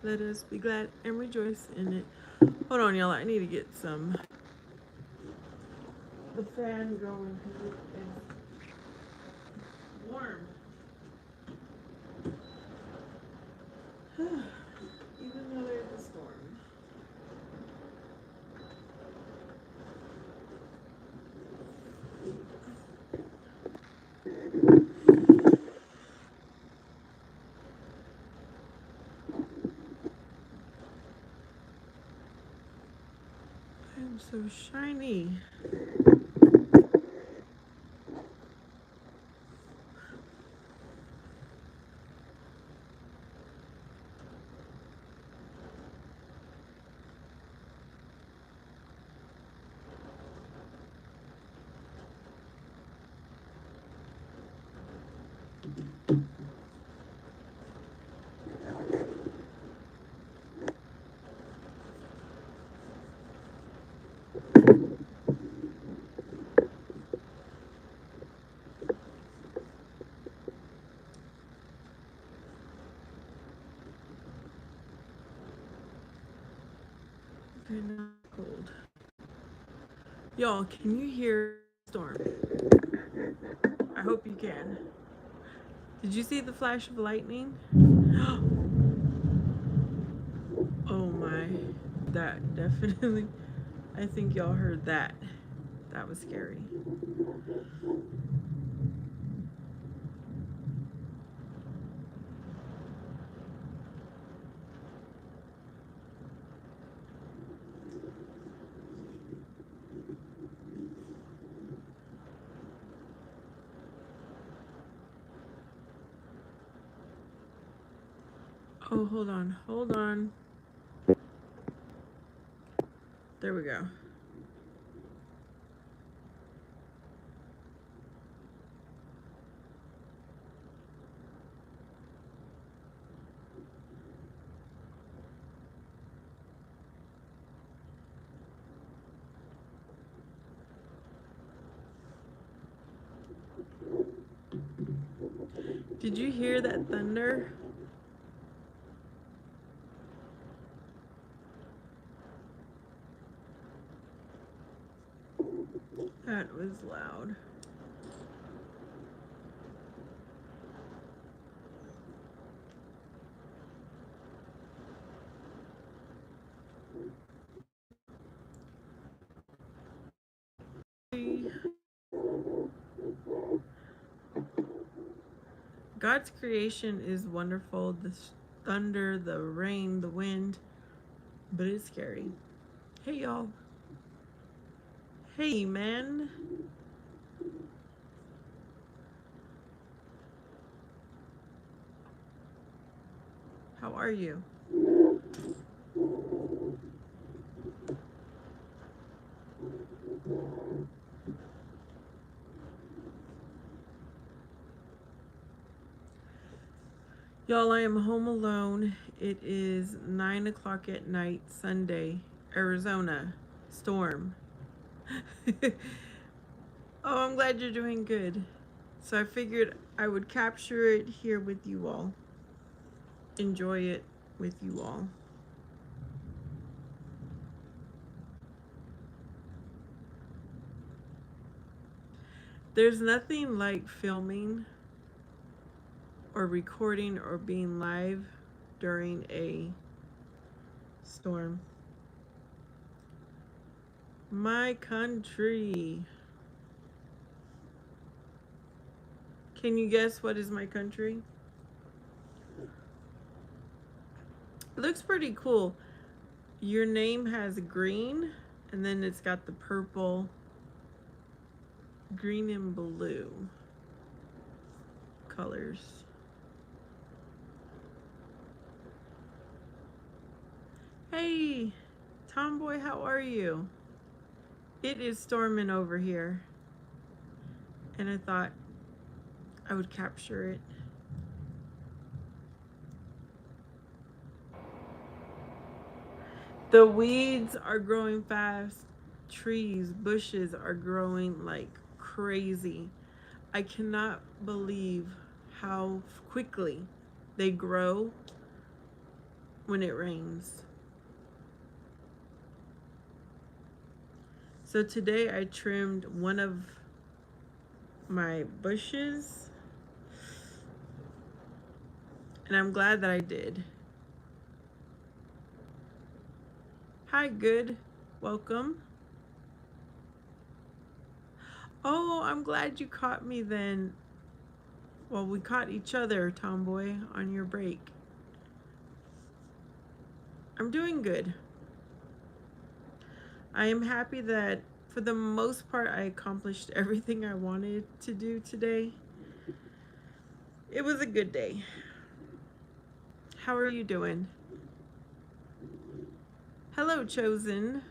Let us be glad and rejoice in it. Hold on, y'all. I need to get the fan going because it's warm. Even though there's a storm. I'm so shiny. Okay, now it's cold. Y'all, can you hear the storm? I hope you can. Did you see the flash of lightning? Oh my. That definitely. I think y'all heard that. That was scary. Oh, hold on. Hold on. There we go. Did you hear that thunder? That was loud. God's creation is wonderful. The thunder, the rain, the wind, but it's scary. Hey, y'all. Hey, man. How are you? Y'all, I am home alone. It is 9 o'clock at night, Sunday, Arizona. Storm. Oh, I'm glad you're doing good. So I figured I would capture it here with you all. Enjoy it with you all. There's nothing like filming or recording or being live during a storm. My country. Can you guess what is my country? It looks pretty cool. Your name has green, and then it's got the purple, green and blue colors. Hey, Tomboy, how are you? It is storming over here, and I thought I would capture it. The weeds are growing fast. Trees, bushes are growing like crazy. I cannot believe how quickly they grow. when it rains. So today I trimmed one of my bushes, and I'm glad that I did. Hi, good. Welcome. Oh, I'm glad you caught me then. Well, we caught each other, Tomboy, on your break. I'm doing good. I am happy that for the most part I accomplished everything I wanted to do today. It was a good day. How are you doing? Hello, Chosen.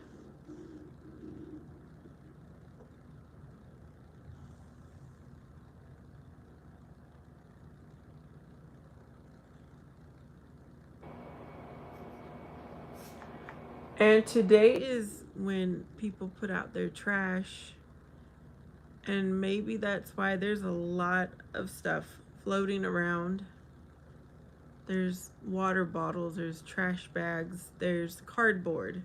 And today is when people put out their trash. And maybe that's why there's a lot of stuff floating around. There's water bottles, there's trash bags, there's cardboard.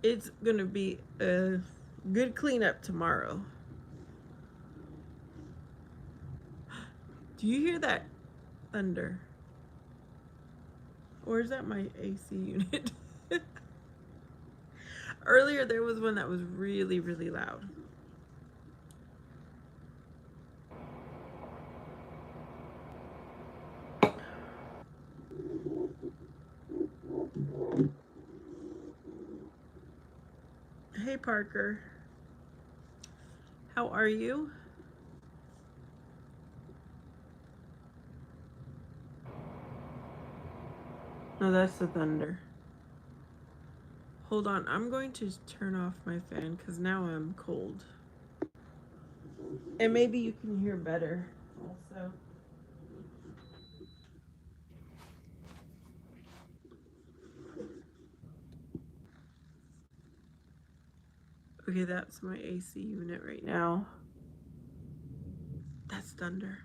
It's gonna be a good cleanup tomorrow. Do you hear that thunder? Or is that my AC unit? Earlier there was one that was really, really loud. Hey, Parker. How are you? No, that's the thunder. Hold on, I'm going to turn off my fan because now I'm cold. And maybe you can hear better also. Okay, that's my AC unit right now. That's thunder.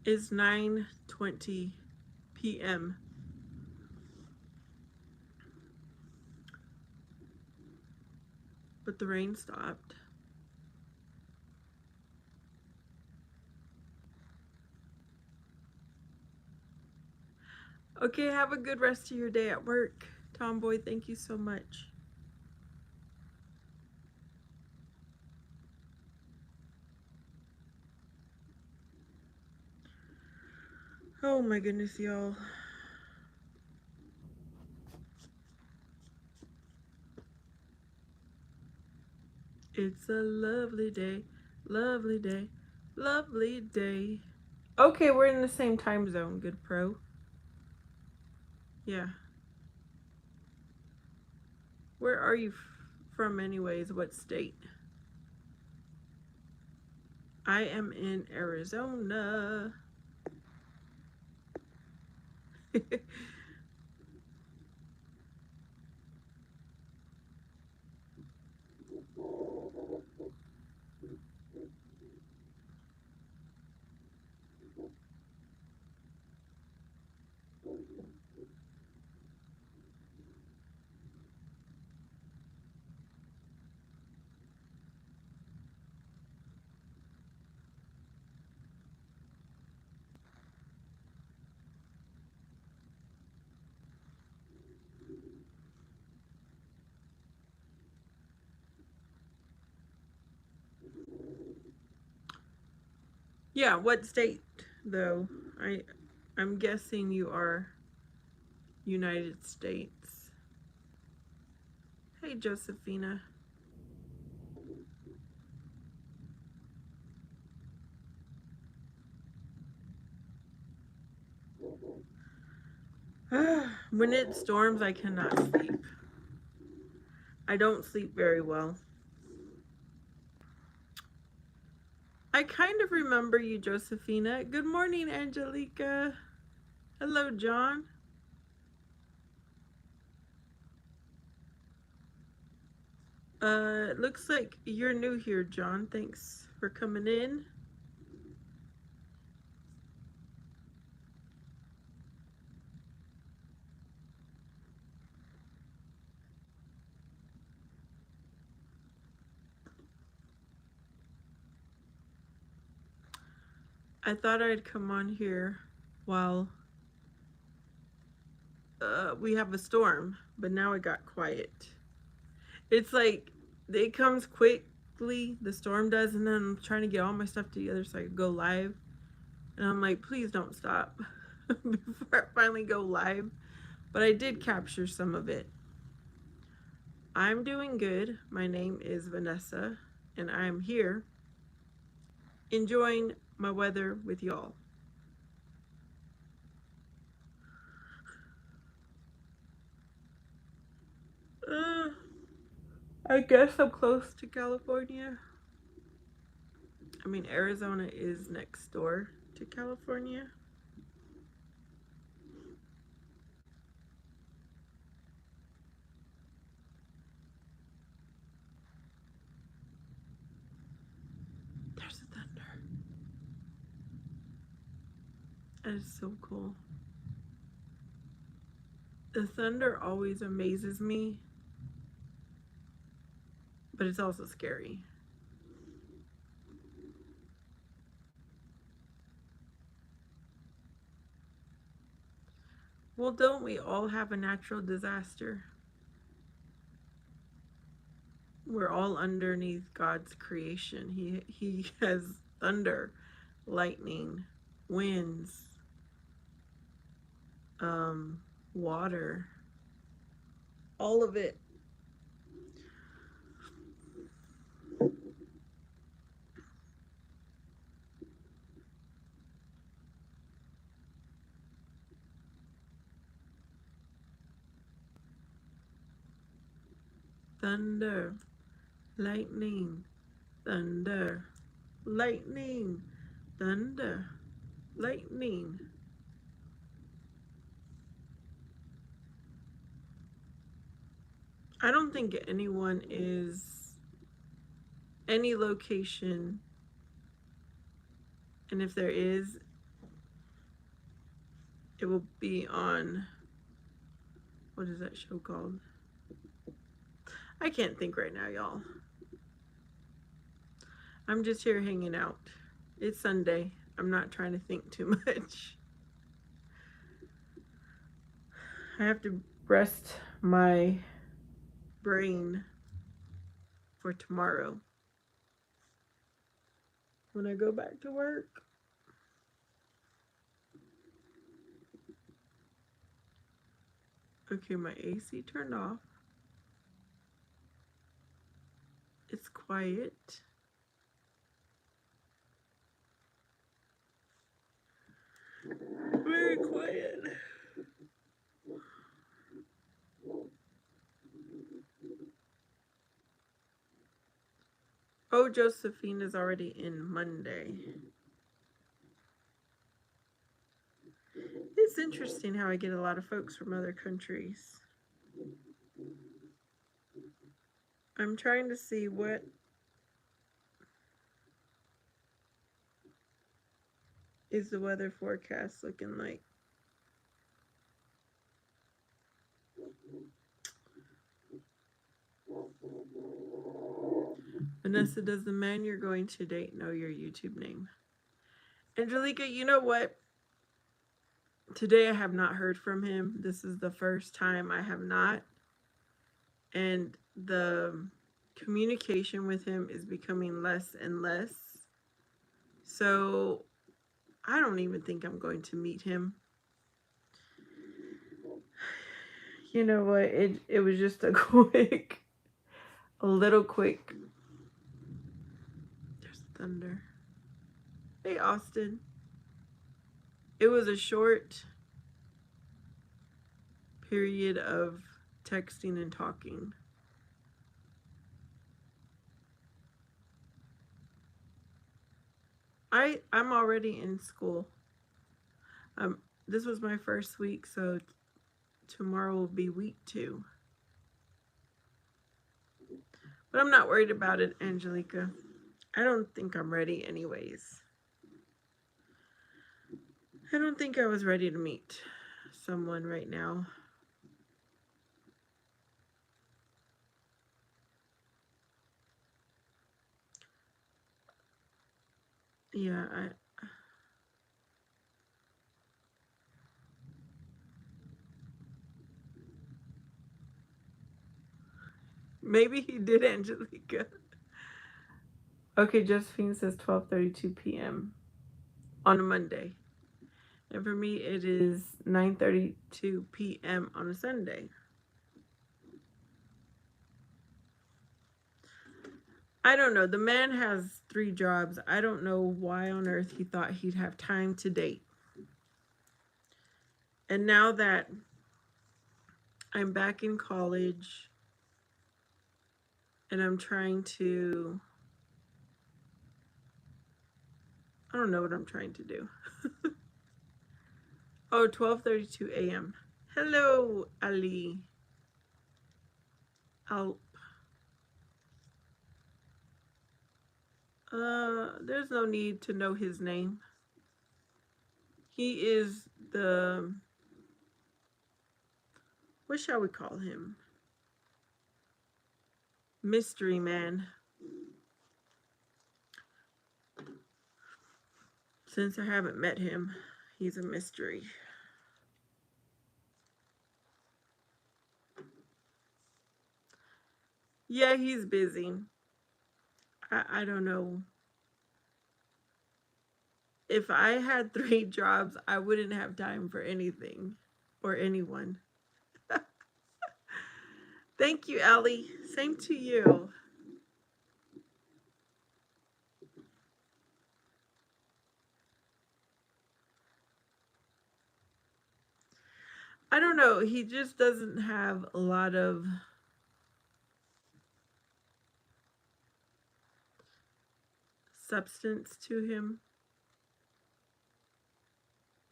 It's 9:20 p.m. But the rain stopped. Okay, have a good rest of your day at work. Tomboy, thank you so much. Oh my goodness, y'all. It's a lovely day, lovely day, lovely day. Okay, we're in the same time zone, good pro. Yeah. Where are you from anyways? What state? I am in Arizona. Yeah, what state though? I'm guessing you are United States. Hey, Josephina. When it storms, I cannot sleep. I don't sleep very well. I kind of remember you, Josephina. Good morning, Angelica. Hello, John. It looks like you're new here, John. Thanks for coming in. I thought I'd come on here while we have a storm, but now it got quiet. It's like it comes quickly, the storm does, and then I'm trying to get all my stuff together so I can go live. And I'm like, please don't stop before I finally go live. But I did capture some of it. I'm doing good. My name is Vanessa, and I'm here enjoying my weather with y'all. I guess I'm close to California. I mean, Arizona is next door to California. There's the thunder. That is so cool. The thunder always amazes me, but it's also scary. Well, don't we all have a natural disaster? We're all underneath God's creation. He has thunder, lightning, winds, water, all of it. Thunder, lightning, thunder, lightning, thunder, lightning. I don't think anyone is any location, and if there is, it will be on, what is that show called? I can't think right now, y'all. I'm just here hanging out. It's Sunday. I'm not trying to think too much. I have to rest my brain for tomorrow when I go back to work. Okay, my AC turned off. It's quiet. Very quiet. Oh, Josephine is already in Monday. It's interesting how I get a lot of folks from other countries. I'm trying to see what is the weather forecast looking like. Vanessa, does the man you're going to date know your YouTube name? Angelica, you know what? Today I have not heard from him. This is the first time I have not. And the communication with him is becoming less and less. So I don't even think I'm going to meet him. You know what? It was just a little quick. There's thunder. Hey, Austin. It was a short period of texting and talking. I'm already in school. This was my first week, so tomorrow will be week 2. But I'm not worried about it, Angelica. I don't think I'm ready anyways. I don't think I was ready to meet someone right now. Yeah, Maybe he did, Angelica. Okay, Josephine says 12:32 p.m. on a Monday. And for me, it is 9:32 p.m. on a Sunday. I don't know. The man has 3 jobs. I don't know why on earth he thought he'd have time to date. And now that I'm back in college and I'm trying to, I don't know what I'm trying to do. Oh, 12:32 a.m. Hello, Ali. Alp. There's no need to know his name. He is the, what shall we call him? Mystery man. Since I haven't met him, he's a mystery. Yeah, he's busy. I don't know. If I had 3 jobs, I wouldn't have time for anything or anyone. Thank you, Ellie. Same to you. I don't know. He just doesn't have a lot of substance to him.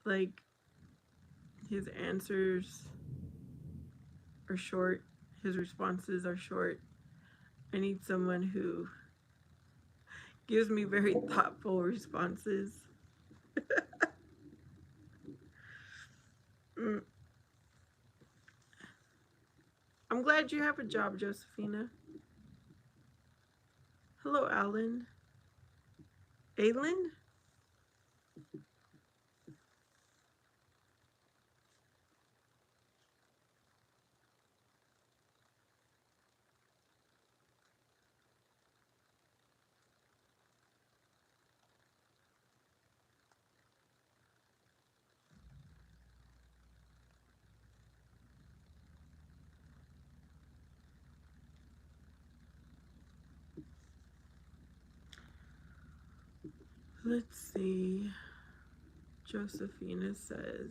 Like, his answers are short, his responses are short. I need someone who gives me very thoughtful responses. I'm glad you have a job, Josephina. Hello, Alan. Aylin? Let's see. Josephina says,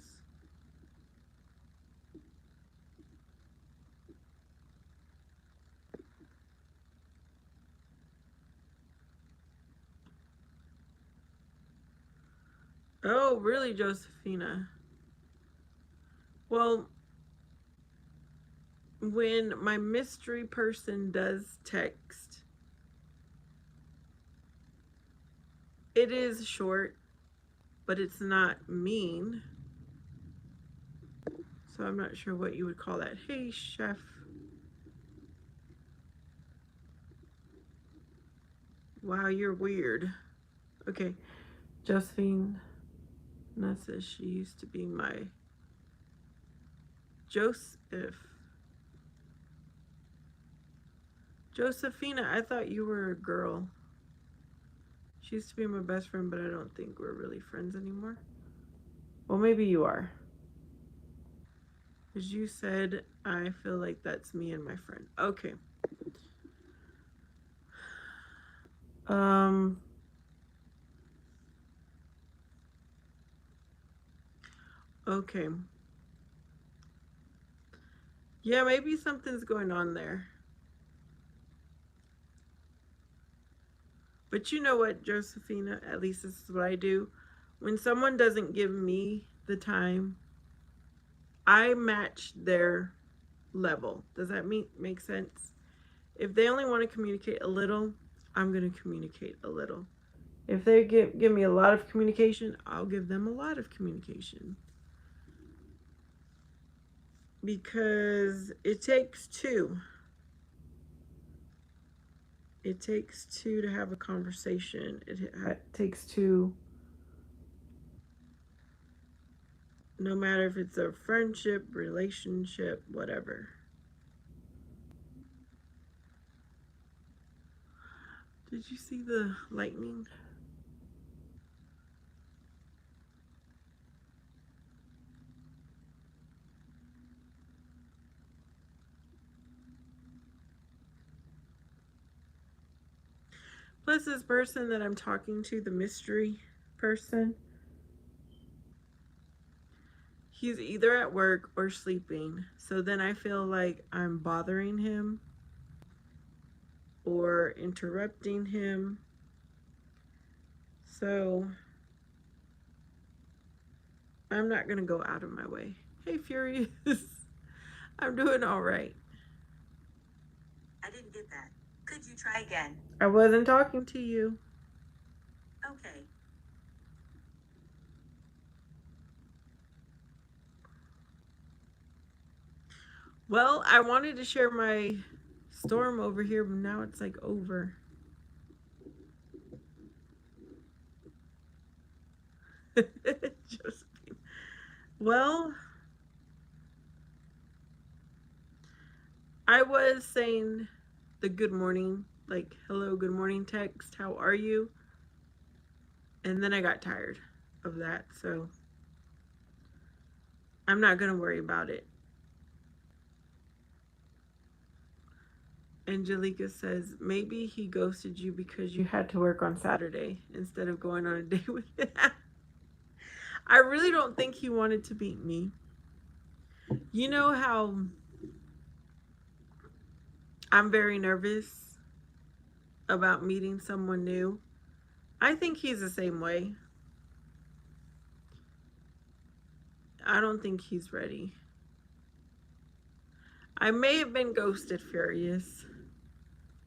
oh, really, Josephina? Well, when my mystery person does text, it is short, but it's not mean. So I'm not sure what you would call that. Hey, chef. Wow, you're weird. Okay. Josephine says she used to be my Joseph. Josephina, I thought you were a girl. She used to be my best friend, but I don't think we're really friends anymore. Well, maybe you are. Because you said, I feel like that's me and my friend. Okay. Okay. Yeah, maybe something's going on there. But you know what, Josephina? At least this is what I do. When someone doesn't give me the time, I match their level. Does that make sense? If they only want to communicate a little, I'm going to communicate a little. If they give me a lot of communication, I'll give them a lot of communication. Because it takes 2. It takes 2 to have a conversation. It takes 2, no matter if it's a friendship, relationship, whatever. Did you see the lightning? Plus, this person that I'm talking to, the mystery person, he's either at work or sleeping. So then I feel like I'm bothering him or interrupting him. So I'm not going to go out of my way. Hey, Furious. I'm doing all right. I didn't get that. Could you try again? I wasn't talking to you. Okay. Well, I wanted to share my storm over here, but now it's like over. Josephine. Well, I was saying the good morning, like, hello, good morning text, how are you? And then I got tired of that, so I'm not going to worry about it. Angelica says, maybe he ghosted you because you had to work on Saturday instead of going on a date with him. I really don't think he wanted to meet me. You know how I'm very nervous about meeting someone new? I think he's the same way. I don't think he's ready. I may have been ghosted, Furious.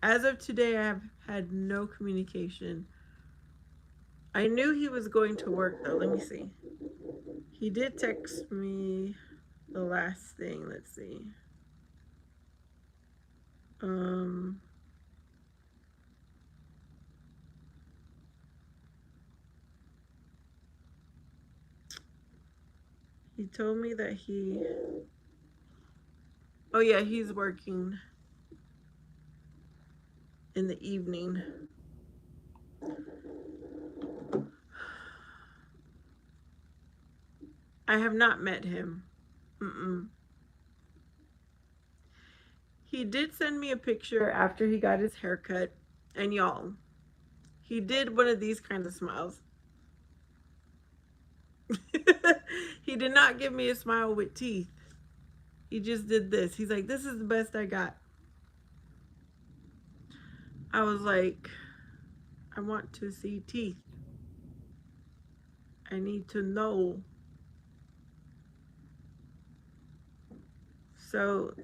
As of today, I have had no communication. I knew he was going to work, though. Let me see. He did text me the last thing. Let's see. Um, he told me that oh yeah, he's working in the evening. I have not met him. Mm-mm. He did send me a picture after he got his haircut, and y'all, he did one of these kinds of smiles. He did not give me a smile with teeth. He just did this. He's like, this is the best I got. I was like, I want to see teeth. I need to know. So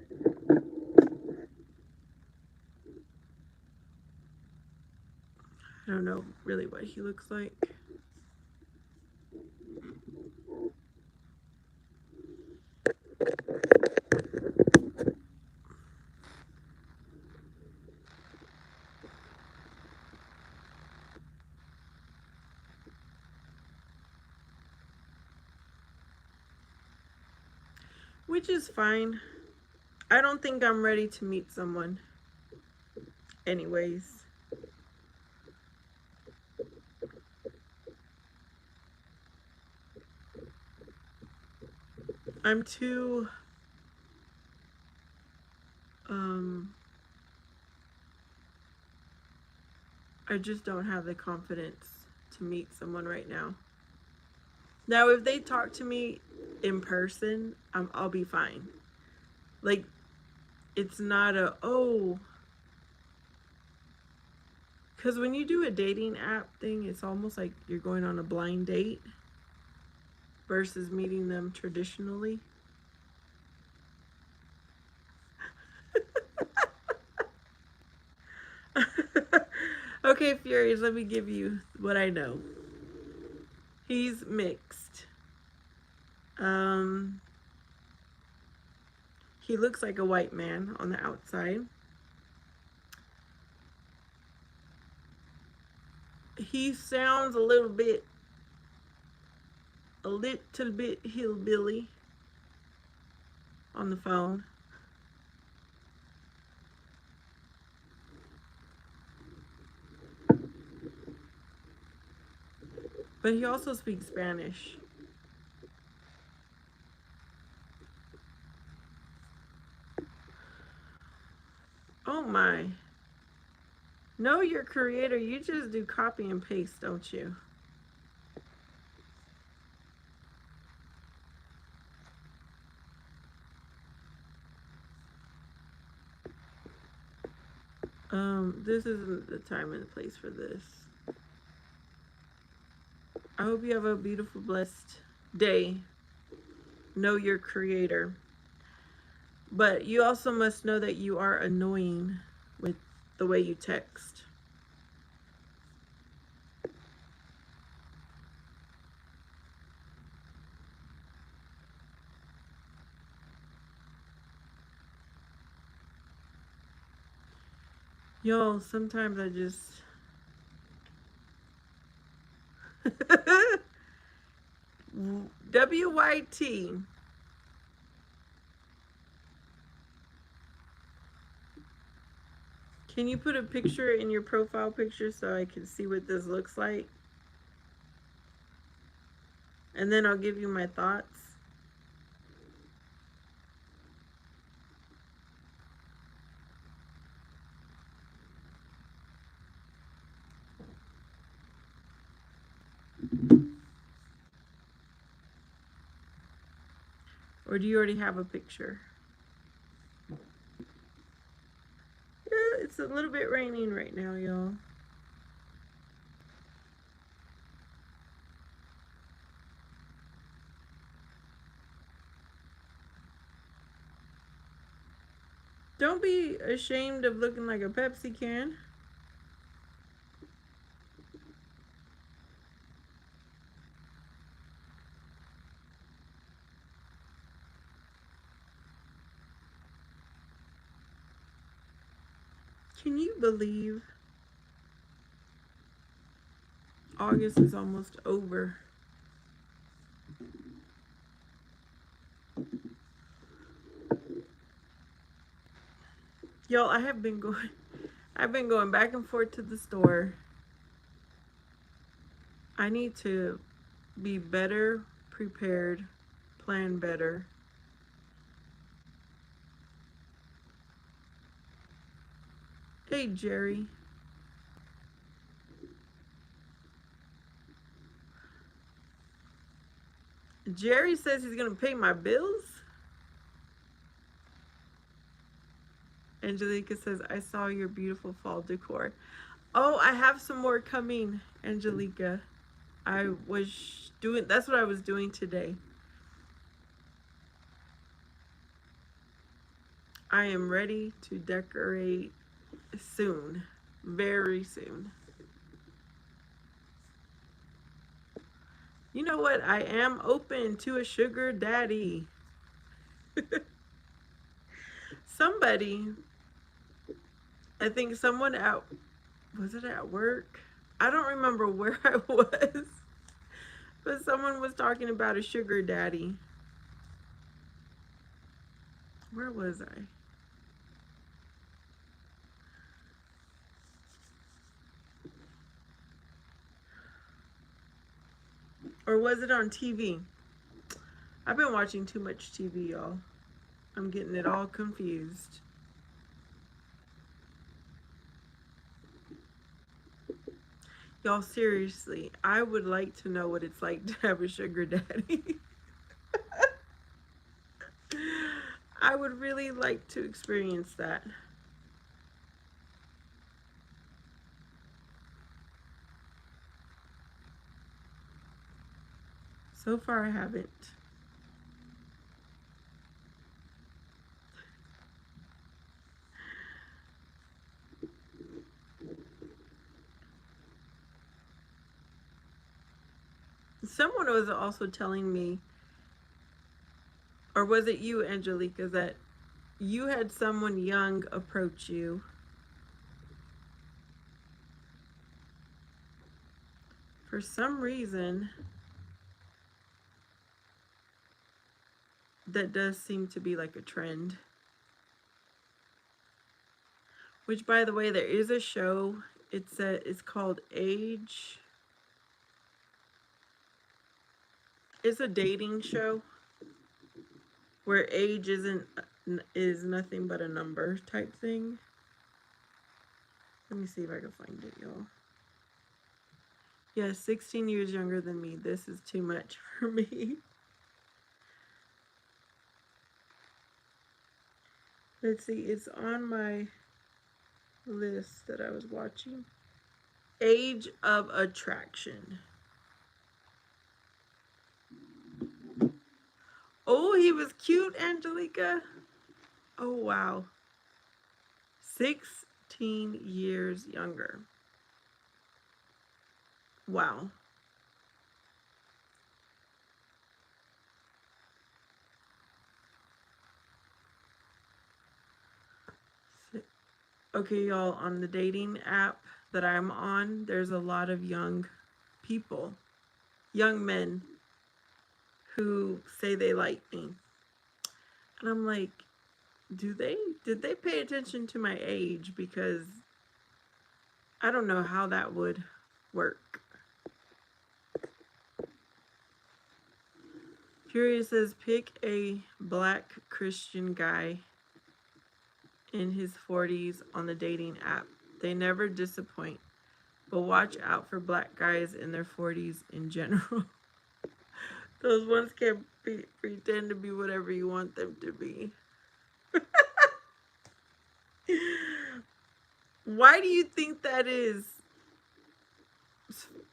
I don't know really what he looks like. Which is fine. I don't think I'm ready to meet someone. Anyways. I'm too I just don't have the confidence to meet someone right now. Now, if they talk to me in person, I'll be fine. Like, it's not a, oh, because when you do a dating app thing, it's almost like you're going on a blind date versus meeting them traditionally. Okay, Furious, let me give you what I know. He's mixed. Um, he looks like a white man on the outside. He sounds a little bit hillbilly on the phone. But he also speaks Spanish. Oh my. Know your creator. You just do copy and paste, don't you? This isn't the time and the place for this. I hope you have a beautiful, blessed day. Know your creator. But you also must know that you are annoying with the way you text. Yo, sometimes I just WYT. Can you put a picture in your profile picture so I can see what this looks like? And then I'll give you my thoughts. Or do you already have a picture? Yeah, it's a little bit raining right now, y'all. Don't be ashamed of looking like a Pepsi can. Can you believe August is almost over? Y'all, I've been going back and forth to the store. I need to be better prepared, plan better. Hey, Jerry. Jerry says he's gonna pay my bills. Angelica says, I saw your beautiful fall decor. Oh, I have some more coming, Angelica. That's what I was doing today. I am ready to decorate soon, very soon. You know what? I am open to a sugar daddy. Somebody, I think someone was it at work? I don't remember where I was, but someone was talking about a sugar daddy. Where was I? Or was it on TV? I've been watching too much TV, y'all. I'm getting it all confused. Y'all, seriously, I would like to know what it's like to have a sugar daddy. I would really like to experience that. So far, I haven't. Someone was also telling me, or was it you, Angelica, that you had someone young approach you for some reason. That does seem to be like a trend. Which, by the way, there is a show. It's called Age. It's a dating show where age is nothing but a number type thing. Let me see if I can find it, y'all. Yeah, 16 years younger than me. This is too much for me. Let's see, it's on my list that I was watching. Age of Attraction. Oh, he was cute, Angelica. Oh, wow. 16 years younger. Wow. Okay, y'all, on the dating app that I'm on, there's a lot of young people, young men who say they like me. And I'm like, did they pay attention to my age? Because I don't know how that would work. Fury says, pick a black Christian guy in his 40s on the dating app. They never disappoint. But watch out for black guys in their 40s in general. Those ones can pretend to be whatever you want them to be. Why do you think that is?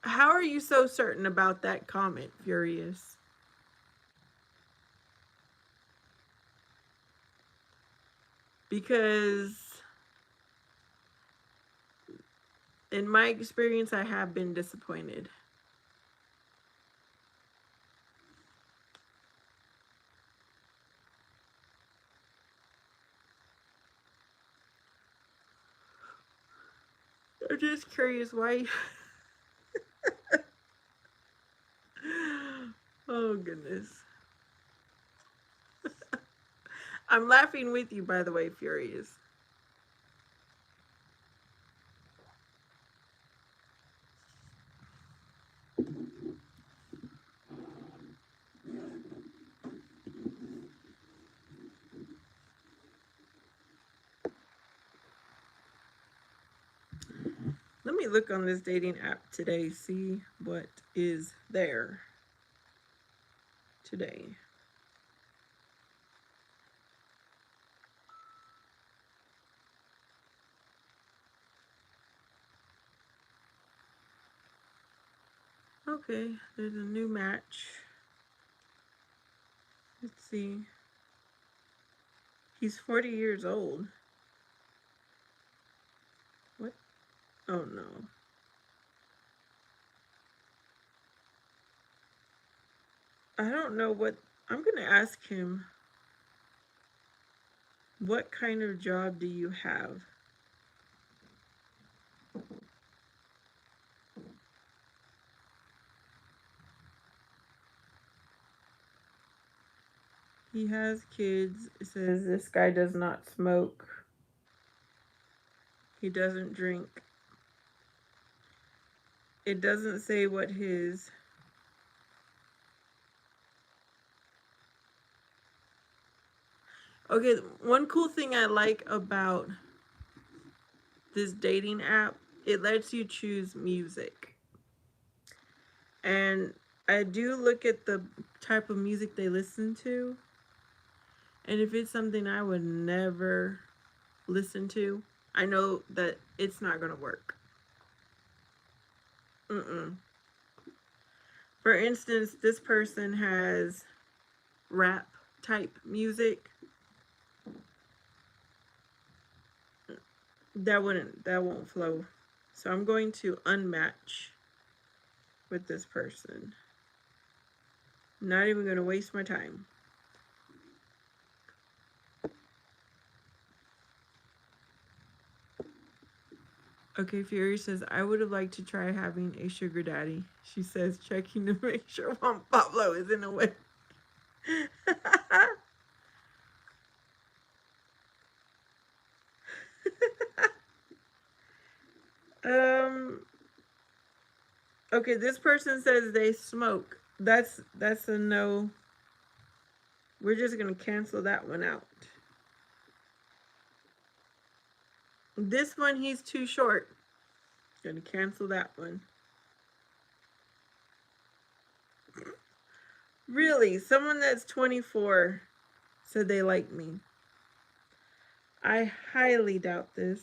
How are you so certain about that comment, Furious? Because in my experience, I have been disappointed. I'm just curious why. Oh, goodness. I'm laughing with you, by the way, Furious. Let me look on this dating app today, see what is there today. Okay, there's a new match. Let's see. He's 40 years old. What? Oh no. I don't know what. I'm going to ask him, what kind of job do you have? He has kids. It says this guy does not smoke. He doesn't drink. It doesn't say what his... Okay, one cool thing I like about this dating app, it lets you choose music. And I do look at the type of music they listen to. And if it's something I would never listen to, I know that it's not going to work. For instance, this person has rap type music. That won't flow. So I'm going to unmatch with this person. Not even going to waste my time. Okay, Fury says, I would have liked to try having a sugar daddy. She says, checking to make sure Juan Pablo is in the way. Okay, this person says they smoke. That's a no. We're just gonna cancel that one out. This one, he's too short. Gonna cancel that one. Really, someone that's 24 said they like me. I highly doubt this.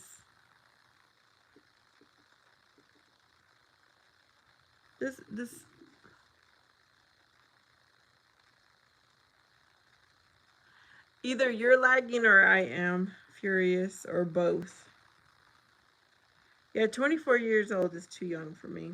This either you're lagging or I am furious or both. Yeah, 24 years old is too young for me.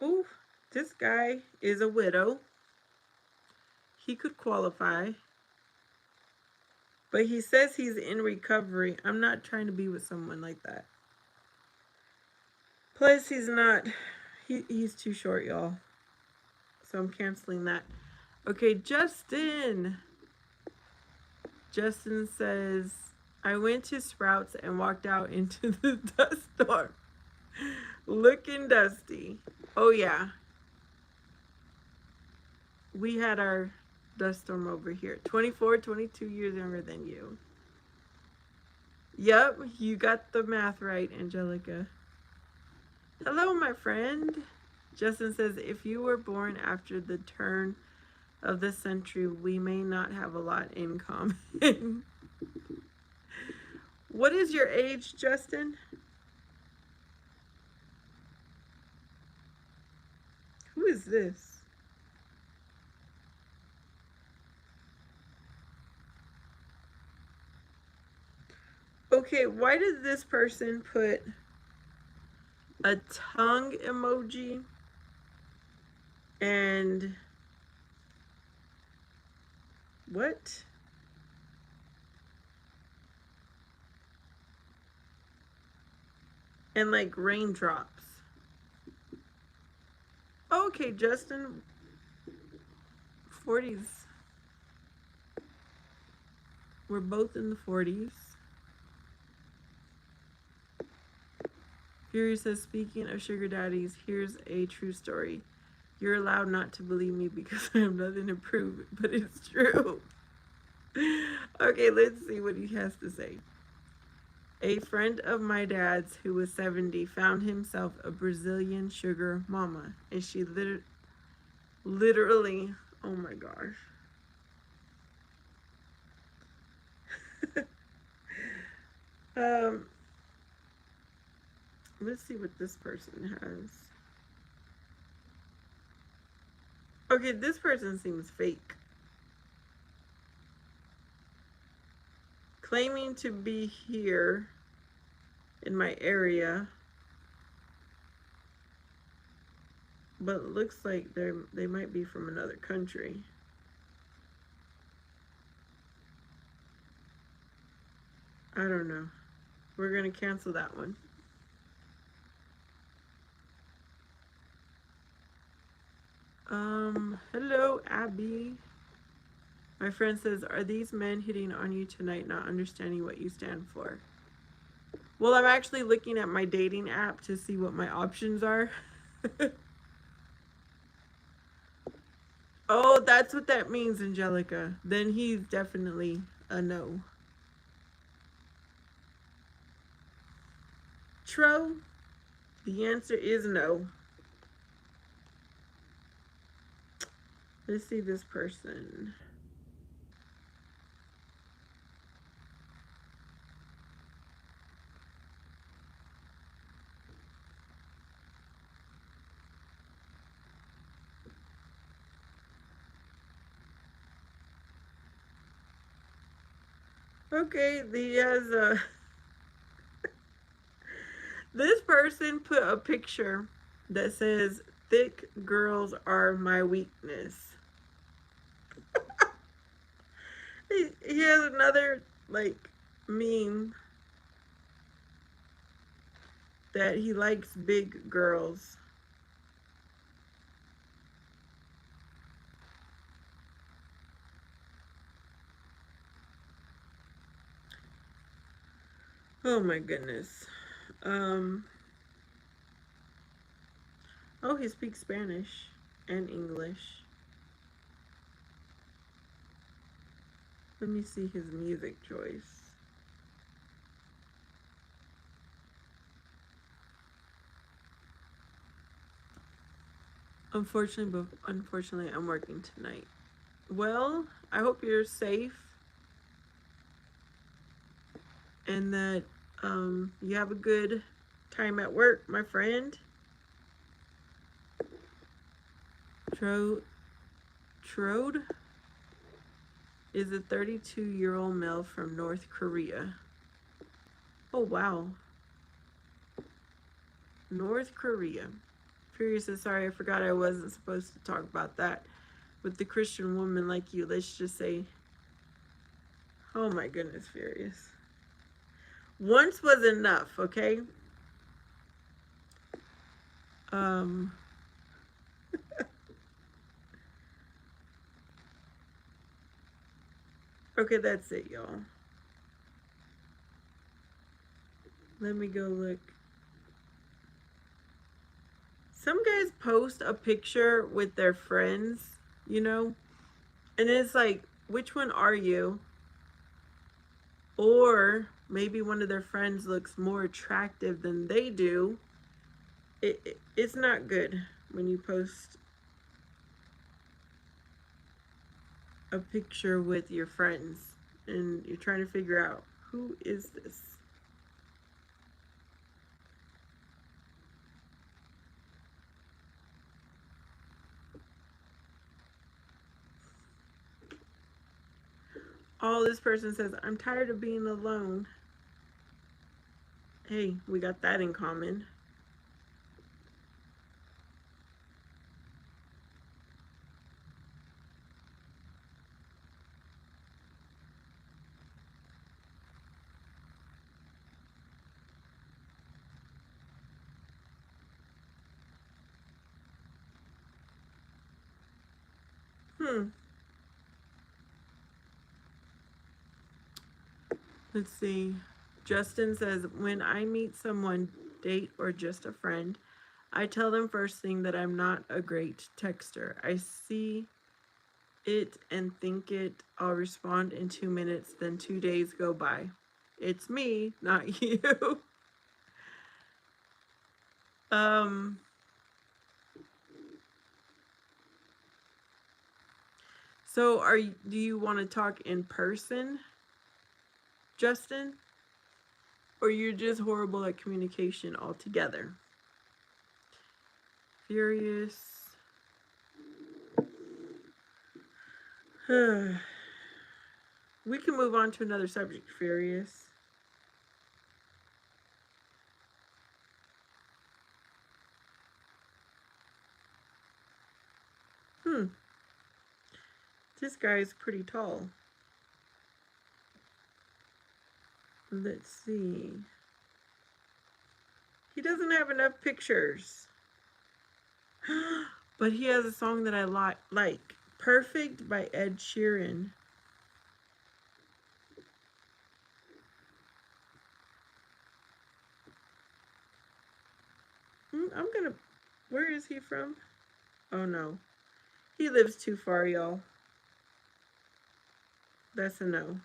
Ooh, this guy is a widow. He could qualify. But he says he's in recovery. I'm not trying to be with someone like that. Plus, he's not. He's too short, y'all. So I'm canceling that. Okay, Justin. Justin says, I went to Sprouts and walked out into the dust storm. Looking dusty. Oh, yeah. We had our dust storm over here. 24, 22 years younger than you. Yep, you got the math right, Angelica. Hello, my friend. Justin says, if you were born after the turn of the century, we may not have a lot in common. What is your age, Justin? Who is this? Okay, why did this person put a tongue emoji and what? And like raindrops. Okay, Justin. 40s. We're both in the 40s. Fury says, speaking of sugar daddies, here's a true story. You're allowed not to believe me because I have nothing to prove, but it's true. Okay, let's see what he has to say. A friend of my dad's who was 70 found himself a Brazilian sugar mama, and she literally, oh my gosh. Let's see what this person has. Okay, this person seems fake. Claiming to be here in my area, but it looks like they might be from another country. I don't know. We're gonna cancel that one. Hello, Abby. My friend says, are these men hitting on you tonight, not understanding what you stand for? Well, I'm actually looking at my dating app to see what my options are. Oh, that's what that means, Angelica. Then he's definitely a no. Tro, the answer is no. Let's see this person. Okay, he has a... This person put a picture that says, thick girls are my weakness. He has another, like, meme that he likes big girls. Oh my goodness. Um, oh, he speaks Spanish and English. Let me see his music choice. Unfortunately, I'm working tonight. Well, I hope you're safe and that you have a good time at work, my friend. Trode is a 32-year-old male from North Korea. Oh, wow. North Korea. Furious says, sorry, I forgot I wasn't supposed to talk about that. With the Christian woman like you, let's just say, oh my goodness, Furious. Once was enough, okay? Um, okay, that's it, y'all. Let me go look. Some guys post a picture with their friends, you know, and it's like, which one are you? Or maybe one of their friends looks more attractive than they do. It's not good when you post a picture with your friends and you're trying to figure out who is this. All this person says, I'm tired of being alone. Hey, we got that in common. Let's see. Justin says, when I meet someone, date or just a friend, I tell them first thing that I'm not a great texter. I see it and think it. I'll respond in 2 minutes, then 2 days go by. It's me, not you. um so do you want to talk in person, Justin? Or you're just horrible at communication altogether? Furious. We can move on to another subject, Furious. This guy is pretty tall. Let's see. He doesn't have enough pictures. But he has a song that I like. Perfect by Ed Sheeran. Where is he from? Oh no. He lives too far, y'all. That's a no.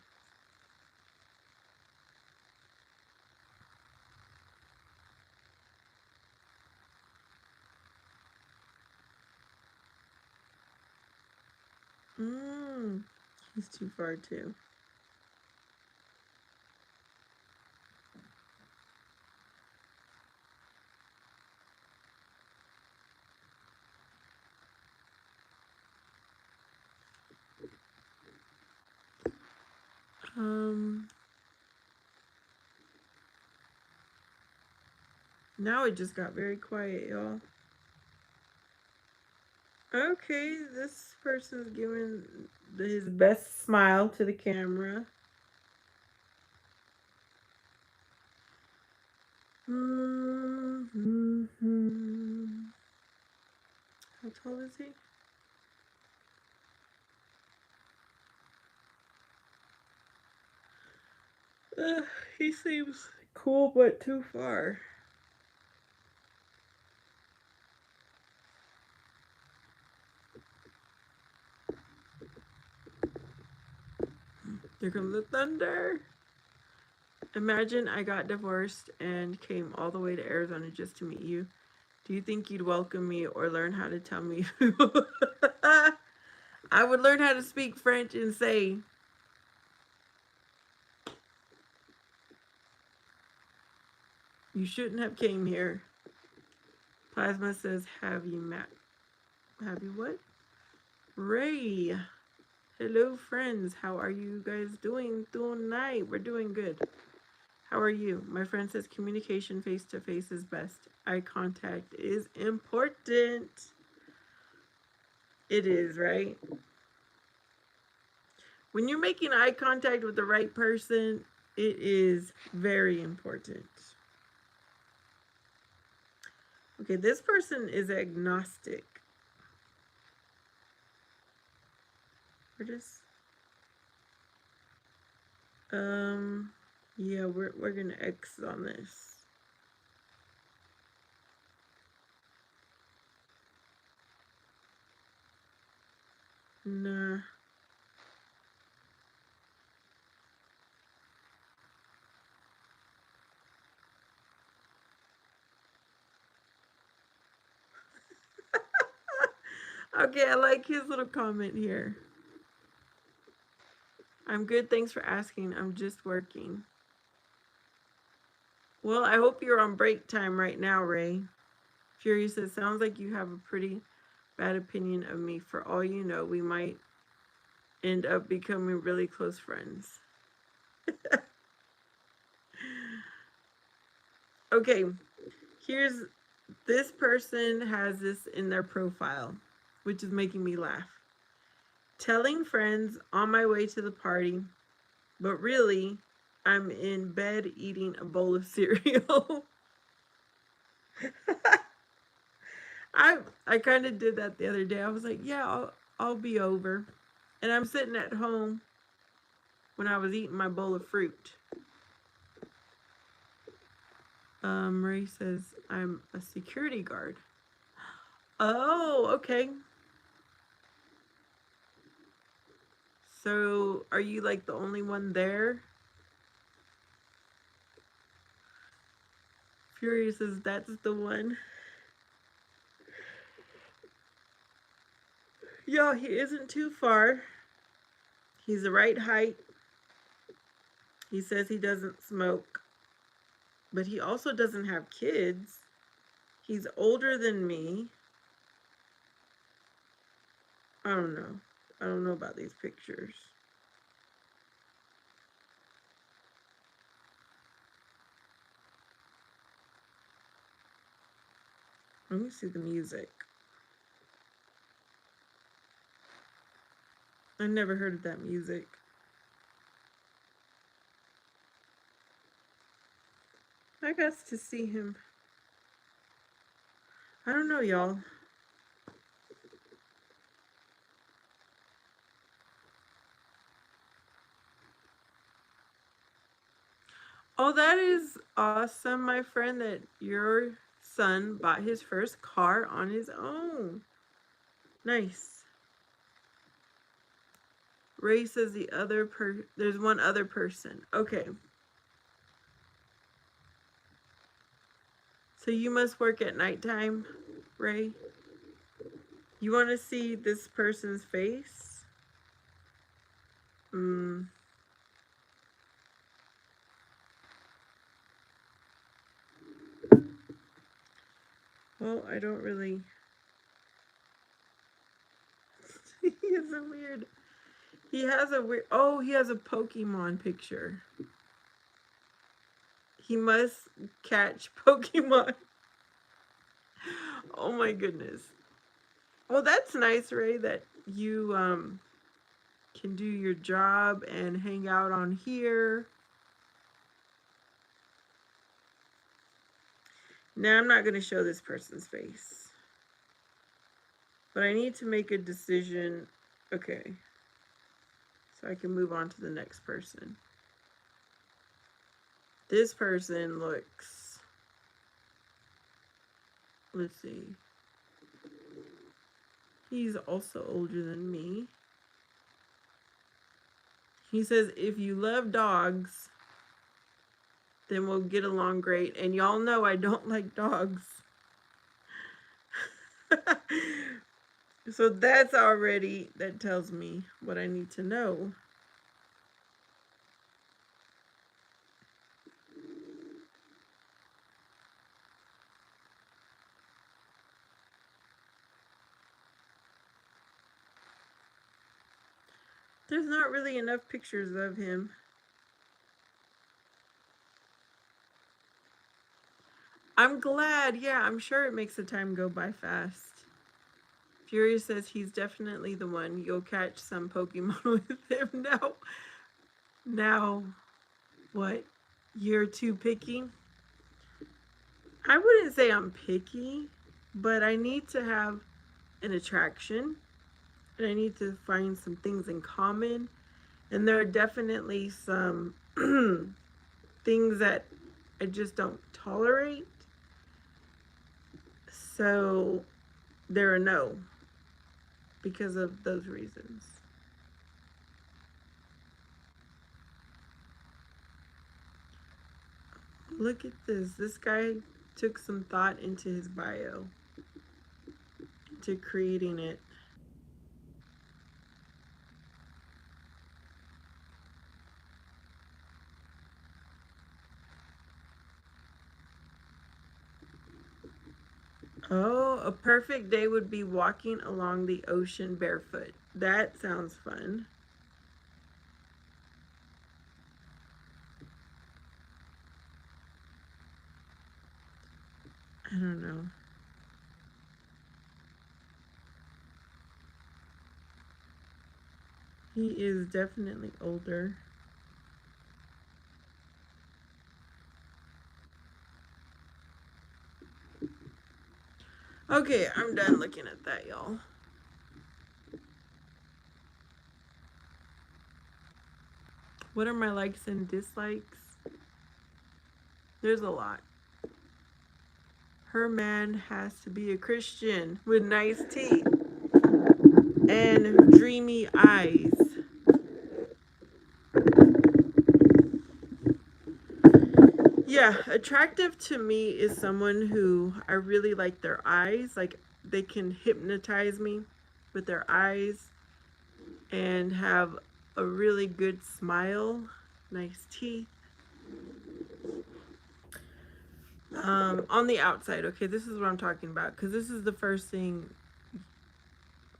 He's too far too. Now it just got very quiet, y'all. Okay, this person's giving his best smile to the camera. How tall is he? He seems cool, but too far. Here comes the thunder. Imagine I got divorced and came all the way to Arizona just to meet you. Do you think you'd welcome me or learn how to tell me? I would learn how to speak French and say, you shouldn't have came here. Plasma says, have you met? Have you what? Ray. Hello, friends. How are you guys doing tonight? We're doing good. How are you? My friend says communication face-to-face is best. Eye contact is important. It is, right? When you're making eye contact with the right person, it is very important. Okay, this person is agnostic. We're just yeah, we're gonna X on this. Nah. Okay, I like his little comment here. I'm good, thanks for asking. I'm just working. Well, I hope you're on break time right now, Ray. Fury says, sounds like you have a pretty bad opinion of me. For all you know, we might end up becoming really close friends. Okay, here's this person has this in their profile, which is making me laugh. Telling friends on my way to the party, but really, I'm in bed eating a bowl of cereal. I kind of did that the other day. I was like, yeah, I'll be over. And I'm sitting at home when I was eating my bowl of fruit. Ray says, I'm a security guard. Oh, okay. So are you like the only one there? Furious says, that's the one. Yo, he isn't too far. He's the right height. He says he doesn't smoke. But he also doesn't have kids. He's older than me. I don't know. I don't know about these pictures. Let me see the music. I never heard of that music. I got to see him. I don't know, y'all. Oh, that is awesome, my friend, that your son bought his first car on his own. Nice. Ray says there's one other person. Okay. So you must work at nighttime, Ray? You want to see this person's face? Well, I don't really. He is a weird. He has a weird. Oh, he has a Pokemon picture. He must catch Pokemon. Oh my goodness. Well, that's nice, Ray, that you can do your job and hang out on here. Now, I'm not going to show this person's face. But I need to make a decision. Okay. So I can move on to the next person. This person looks, let's see. He's also older than me. He says, if you love dogs, then we'll get along great. And y'all know I don't like dogs. So that tells me what I need to know. There's not really enough pictures of him. I'm glad. Yeah, I'm sure it makes the time go by fast. Furious says he's definitely the one. You'll catch some Pokemon with him now. Now, what? You're too picky? I wouldn't say I'm picky, but I need to have an attraction. And I need to find some things in common. And there are definitely some things that I just don't tolerate. So they're a no because of those reasons. Look at this. This guy took some thought into his bio, to creating it. Oh, a perfect day would be walking along the ocean barefoot. That sounds fun. I don't know. He is definitely older. Okay, I'm done looking at that, y'all. What are my likes and dislikes? There's a lot. Her man has to be a Christian with nice teeth and dreamy eyes. Yeah, attractive to me is someone who I really like their eyes. Like they can hypnotize me with their eyes and have a really good smile, nice teeth. On the outside, okay, this is what I'm talking about because this is the first thing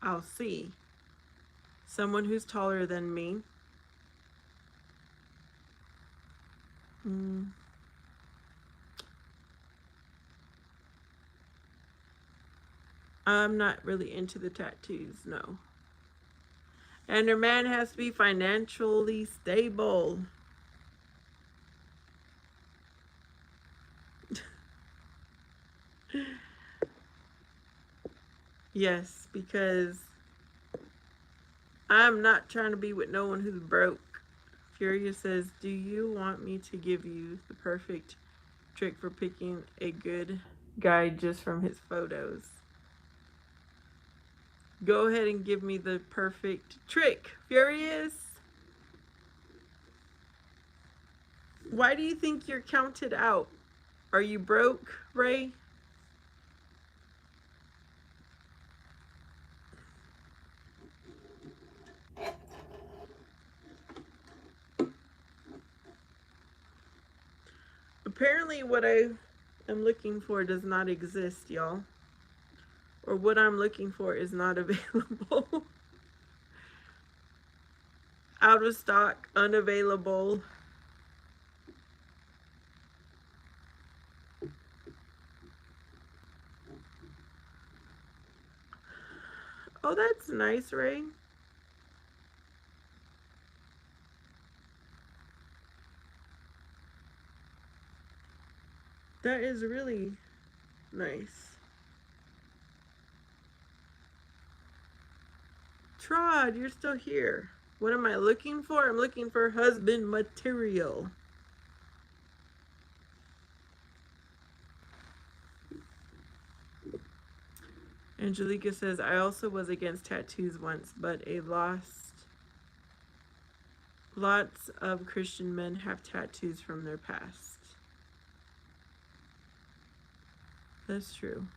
I'll see. Someone who's taller than me. I'm not really into the tattoos, no. And her man has to be financially stable. Yes, because I'm not trying to be with no one who's broke. Furious says, do you want me to give you the perfect trick for picking a good guy just from his photos? Go ahead and give me the perfect trick, Furious. Why do you think you're counted out? Are you broke, Ray? Apparently what I am looking for does not exist, y'all. Or what I'm looking for is not available. Out of stock, unavailable. Oh, that's nice, Ray. That is really nice. Trod, you're still here. What am I looking for? I'm looking for husband material. Angelica says, I also was against tattoos once, but lots of Christian men have tattoos from their past. That's true.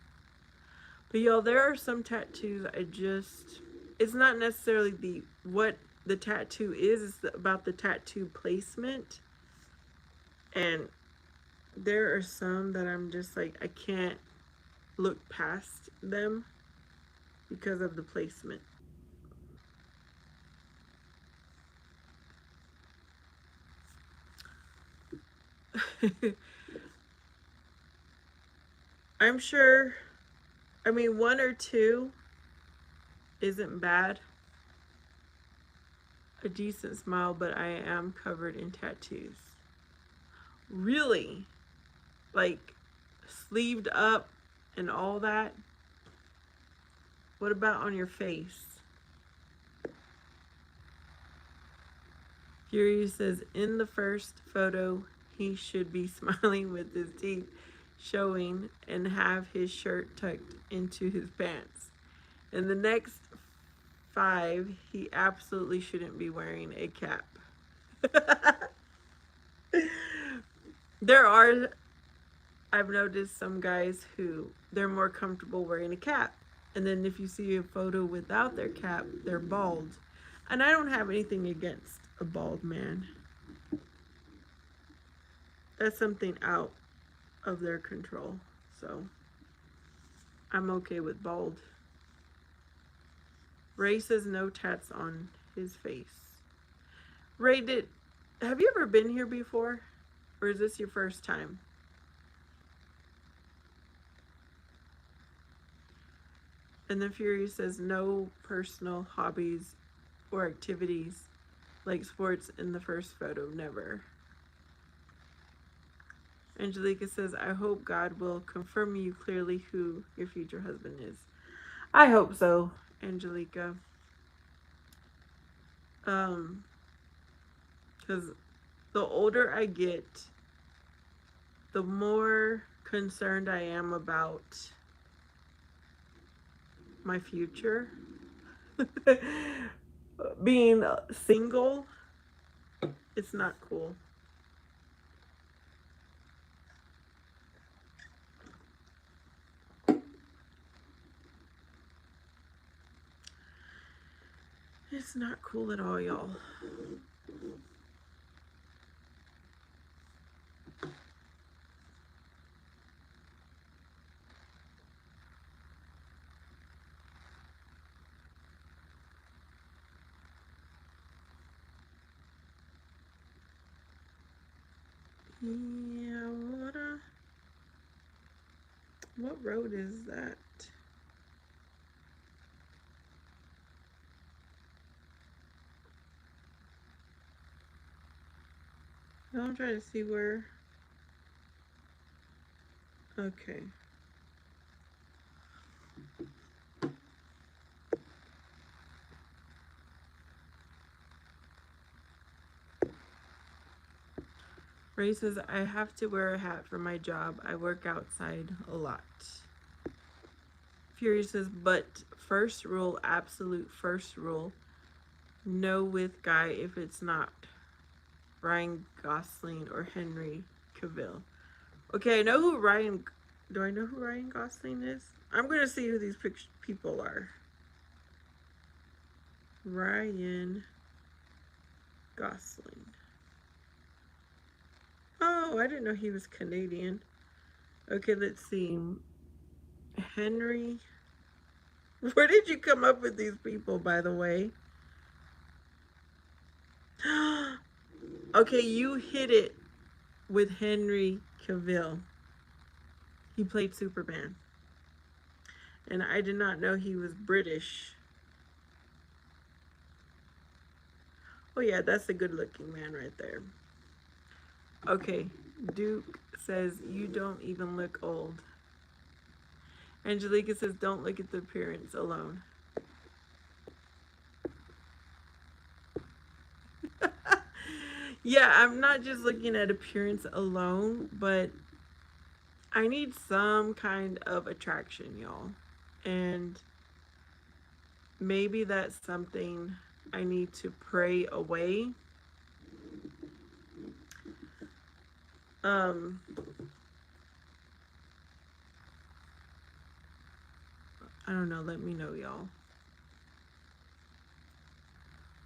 But y'all, there are some tattoos it's not necessarily what the tattoo is, it's about the tattoo placement. And there are some that I'm just like, I can't look past them because of the placement. I'm sure, I mean, one or two isn't bad. A decent smile, but I am covered in tattoos. Really? Like, sleeved up and all that? What about on your face? Fury says, in the first photo, he should be smiling with his teeth showing and have his shirt tucked into his pants. In the next 5, he absolutely shouldn't be wearing a cap. I've noticed some guys who they're more comfortable wearing a cap. And then if you see a photo without their cap, they're bald. And I don't have anything against a bald man. That's something out of their control. So I'm okay with bald. Ray says no tats on his face. Ray, have you ever been here before? Or is this your first time? And then Fury says no personal hobbies or activities like sports in the first photo, never. Angelica says, I hope God will confirm you clearly who your future husband is. I hope so, Angelica. Because the older I get, the more concerned I am about my future. Being single, it's not cool. It's not cool at all, y'all. Yeah, what road is that? I'm trying to see where. Okay. Ray says, I have to wear a hat for my job. I work outside a lot. Fury says, but first rule, absolute first rule, no with guy if it's not Ryan Gosling or Henry Cavill. Okay, do I know who Ryan Gosling is? I'm going to see who these people are. Ryan Gosling. Oh, I didn't know he was Canadian. Okay, let's see. Henry. Where did you come up with these people, by the way? Okay, you hit it with Henry Cavill. He played Superman. And I did not know he was British. Oh yeah, that's a good looking man right there. Okay, Duke says, you don't even look old. Angelica says, don't look at the appearance alone. Yeah, I'm not just looking at appearance alone, but I need some kind of attraction, y'all. And maybe that's something I need to pray away. Um, I don't know. Let me know, y'all.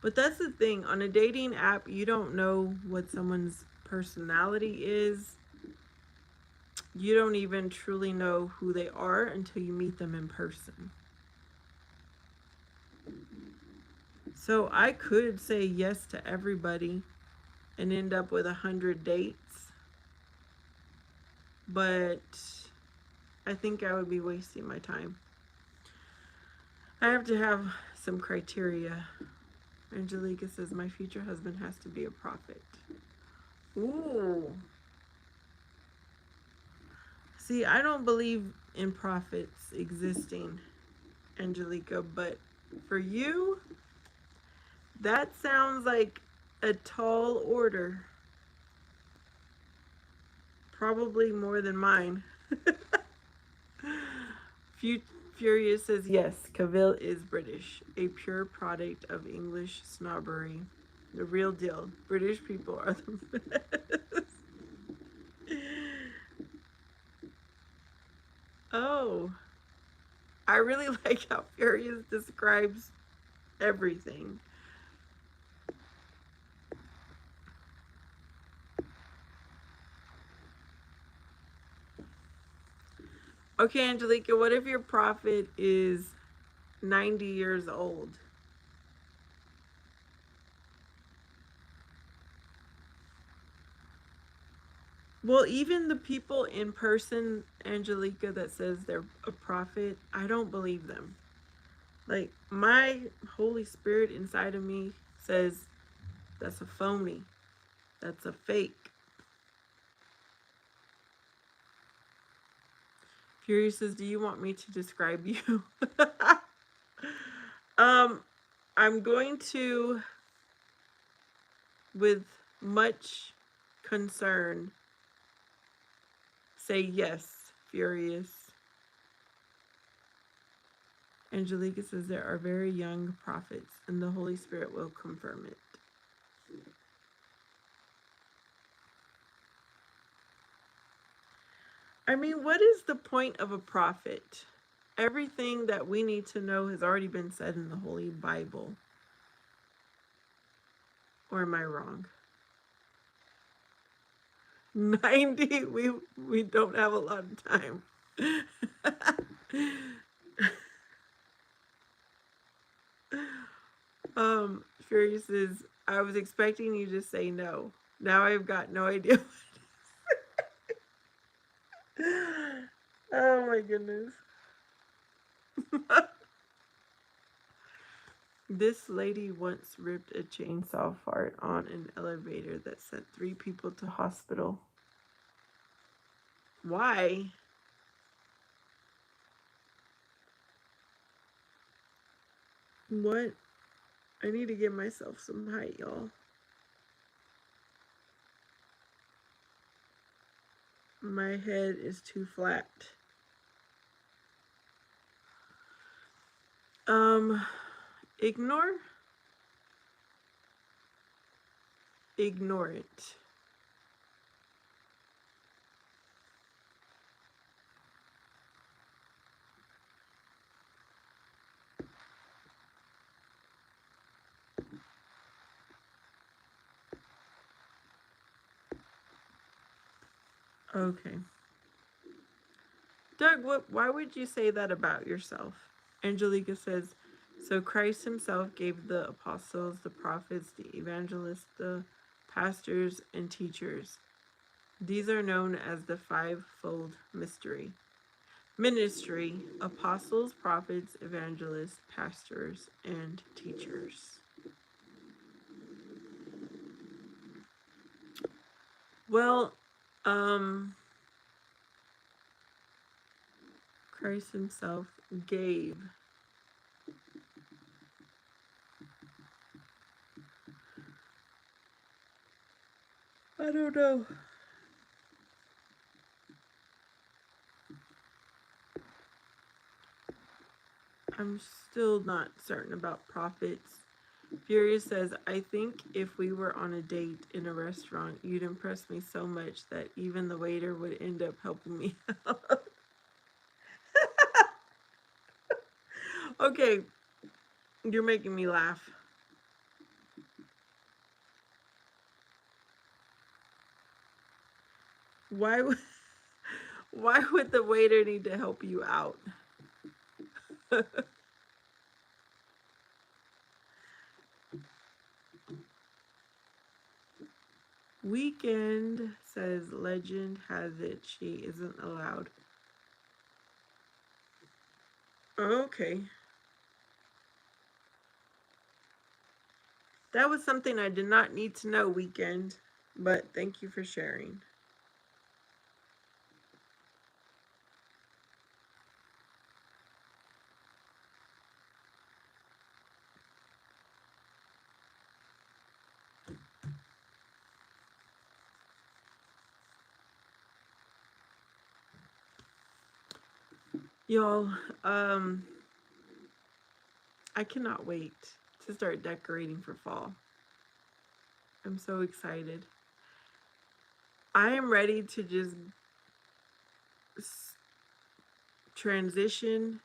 But that's the thing. On a dating app, you don't know what someone's personality is. You don't even truly know who they are until you meet them in person. So I could say yes to everybody and end up with 100 dates, but I think I would be wasting my time. I have to have some criteria. Angelica says my future husband has to be a prophet. Ooh. See, I don't believe in prophets existing, Angelica, but for you, that sounds like a tall order. Probably more than mine. Furious says yes, Cavill is British, a pure product of English snobbery. The real deal. British people are the best. Oh, I really like how Furious describes everything. Okay, Angelica, what if your prophet is 90 years old? Well, even the people in person, Angelica, that says they're a prophet, I don't believe them. Like, my Holy Spirit inside of me says that's a phony. That's a fake. Fury says, do you want me to describe you? I'm going to, with much concern, say yes, Furious. Angelica says there are very young prophets, and the Holy Spirit will confirm it. I mean, what is the point of a prophet? Everything that we need to know has already been said in the Holy Bible. Or am I wrong? 90, we don't have a lot of time. Furious says, I was expecting you to say no. Now I've got no idea. Oh my goodness. This lady once ripped a chainsaw fart on an elevator that sent 3 people to hospital. Why? What? I need to give myself some height, y'all. My head is too flat. Ignore? Ignore it. Okay. Doug, why would you say that about yourself? Angelica says, so Christ himself gave the apostles, the prophets, the evangelists, the pastors, and teachers. These are known as the fivefold ministry: apostles, prophets, evangelists, pastors, and teachers. Well, Christ himself gave. I don't know. I'm still not certain about profits. Furious says, I think if we were on a date in a restaurant, you'd impress me so much that even the waiter would end up helping me out. Okay, you're making me laugh. Why would why would the waiter need to help you out? Weekend says legend has it she isn't allowed. Okay. That was something I did not need to know, Weekend, but thank you for sharing. Y'all, um, I cannot wait to start decorating for fall. I'm so excited. I am ready to just transition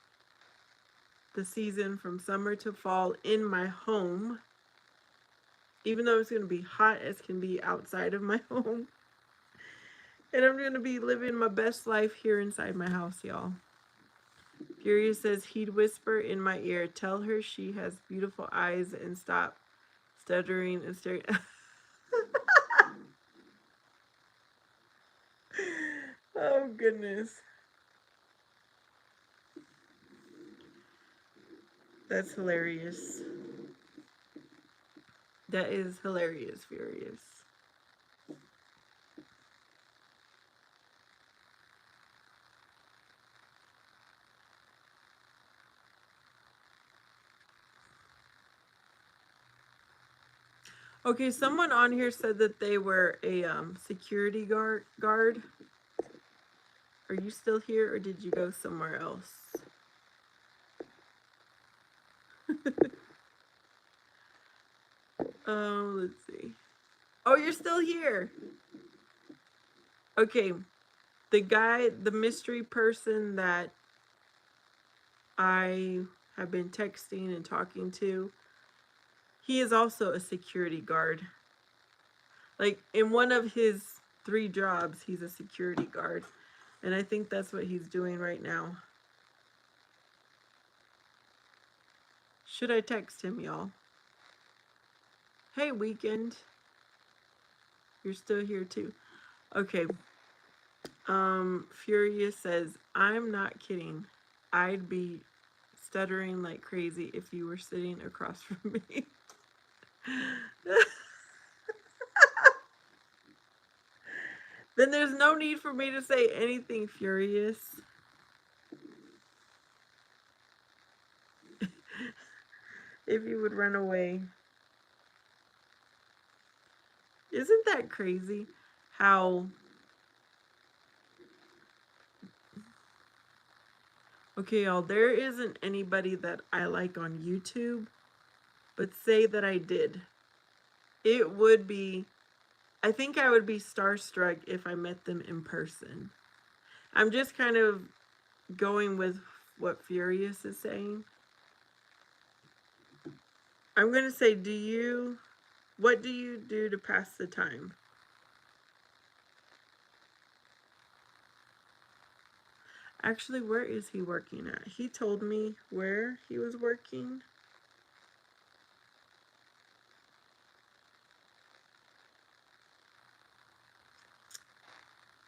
the season from summer to fall in my home, even though it's going to be hot as can be outside of my home. And I'm going to be living my best life here inside my house, y'all. Furious says he'd whisper in my ear, tell her she has beautiful eyes and stop stuttering and staring. Oh, goodness. That's hilarious. That is hilarious, Furious. Okay, someone on here said that they were a security guard. Are you still here or did you go somewhere else? Let's see. Oh, you're still here. Okay. The guy, the mystery person that I have been texting and talking to, he is also a security guard. Like in one of his 3 jobs, he's a security guard. And I think that's what he's doing right now. Should I text him, y'all? Hey, Weekend. You're still here too. Okay. Furious says, I'm not kidding. I'd be stuttering like crazy if you were sitting across from me. Then there's no need for me to say anything, Furious. If you would run away. Isn't that crazy how... Okay, y'all, there isn't anybody that I like on YouTube, but say that I did. It would be... I think I would be starstruck if I met them in person. I'm just kind of going with what Furious is saying. I'm going to say, what do you do to pass the time? Actually, where is he working at? He told me where he was working.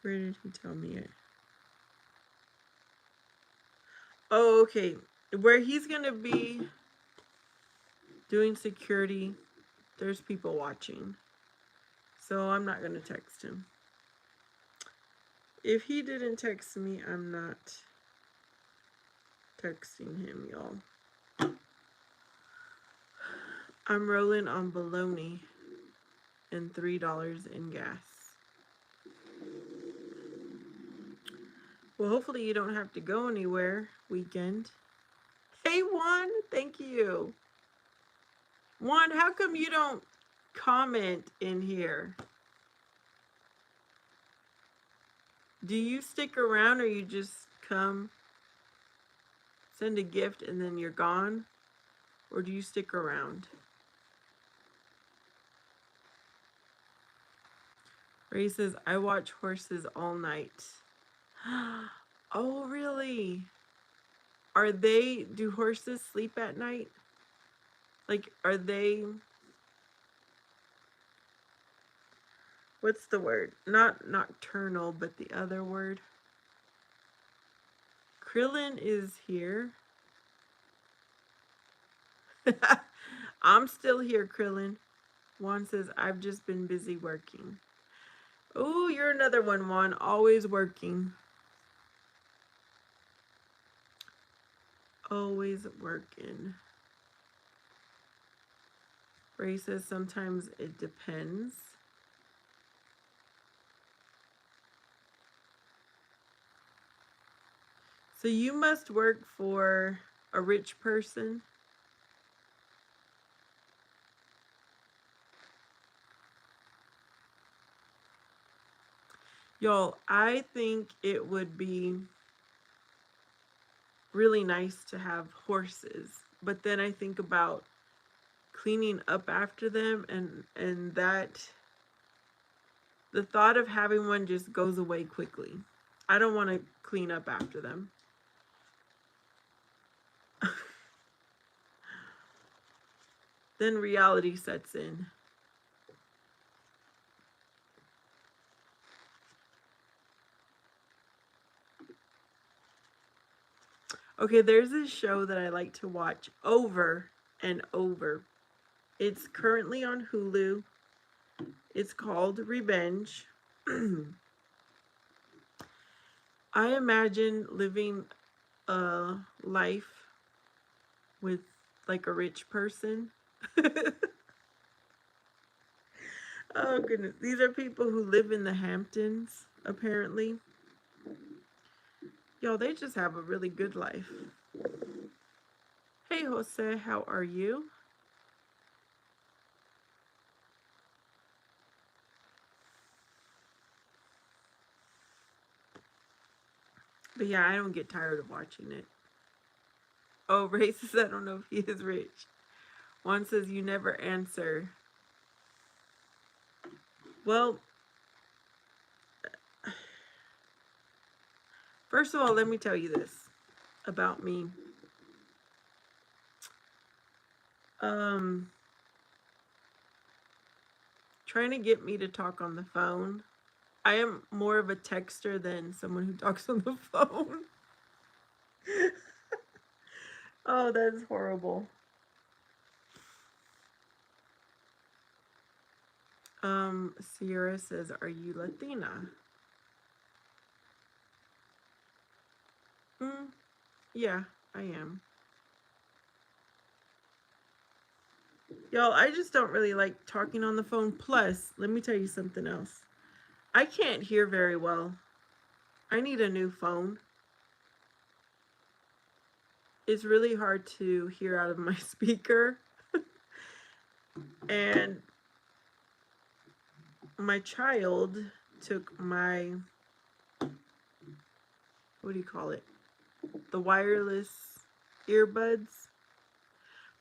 Where did he tell me it? Oh, okay. Where he's going to be doing security, there's people watching. So I'm not going to text him. If he didn't text me, I'm not texting him, y'all. I'm rolling on bologna and $3 in gas. Well, hopefully you don't have to go anywhere, Weekend. Hey, Juan, thank you. Juan, how come you don't comment in here? Do you stick around or you just come, send a gift, and then you're gone? Or do you stick around? Ray says, I watch horses all night. Oh, really? Do horses sleep at night? Like, are they, what's the word? Not nocturnal, but the other word. Krillin is here. I'm still here, Krillin. Juan says, I've just been busy working. Oh, you're another one, Juan. Always working. Always working. Ray says, sometimes it depends. So you must work for a rich person? Y'all, I think it would be really nice to have horses, but then I think about cleaning up after them, and that the thought of having one just goes away quickly. I don't want to clean up after them. Then reality sets in. Okay, there's this show that I like to watch over and over. It's currently on Hulu. It's called Revenge. I imagine living a life with like a rich person. Oh goodness, these are people who live in the Hamptons, apparently. Yo, they just have a really good life. Hey Jose, how are you? But yeah, I don't get tired of watching it. Oh, racist, I don't know if he is rich. One says you never answer. Well, first of all, let me tell you this about me. Trying to get me to talk on the phone. I am more of a texter than someone who talks on the phone. Oh, that is horrible. Sierra says, are you Latina? Yeah, I am. Y'all, I just don't really like talking on the phone. Plus, let me tell you something else. I can't hear very well. I need a new phone. It's really hard to hear out of my speaker. And my child took my, what do you call it? The wireless earbuds.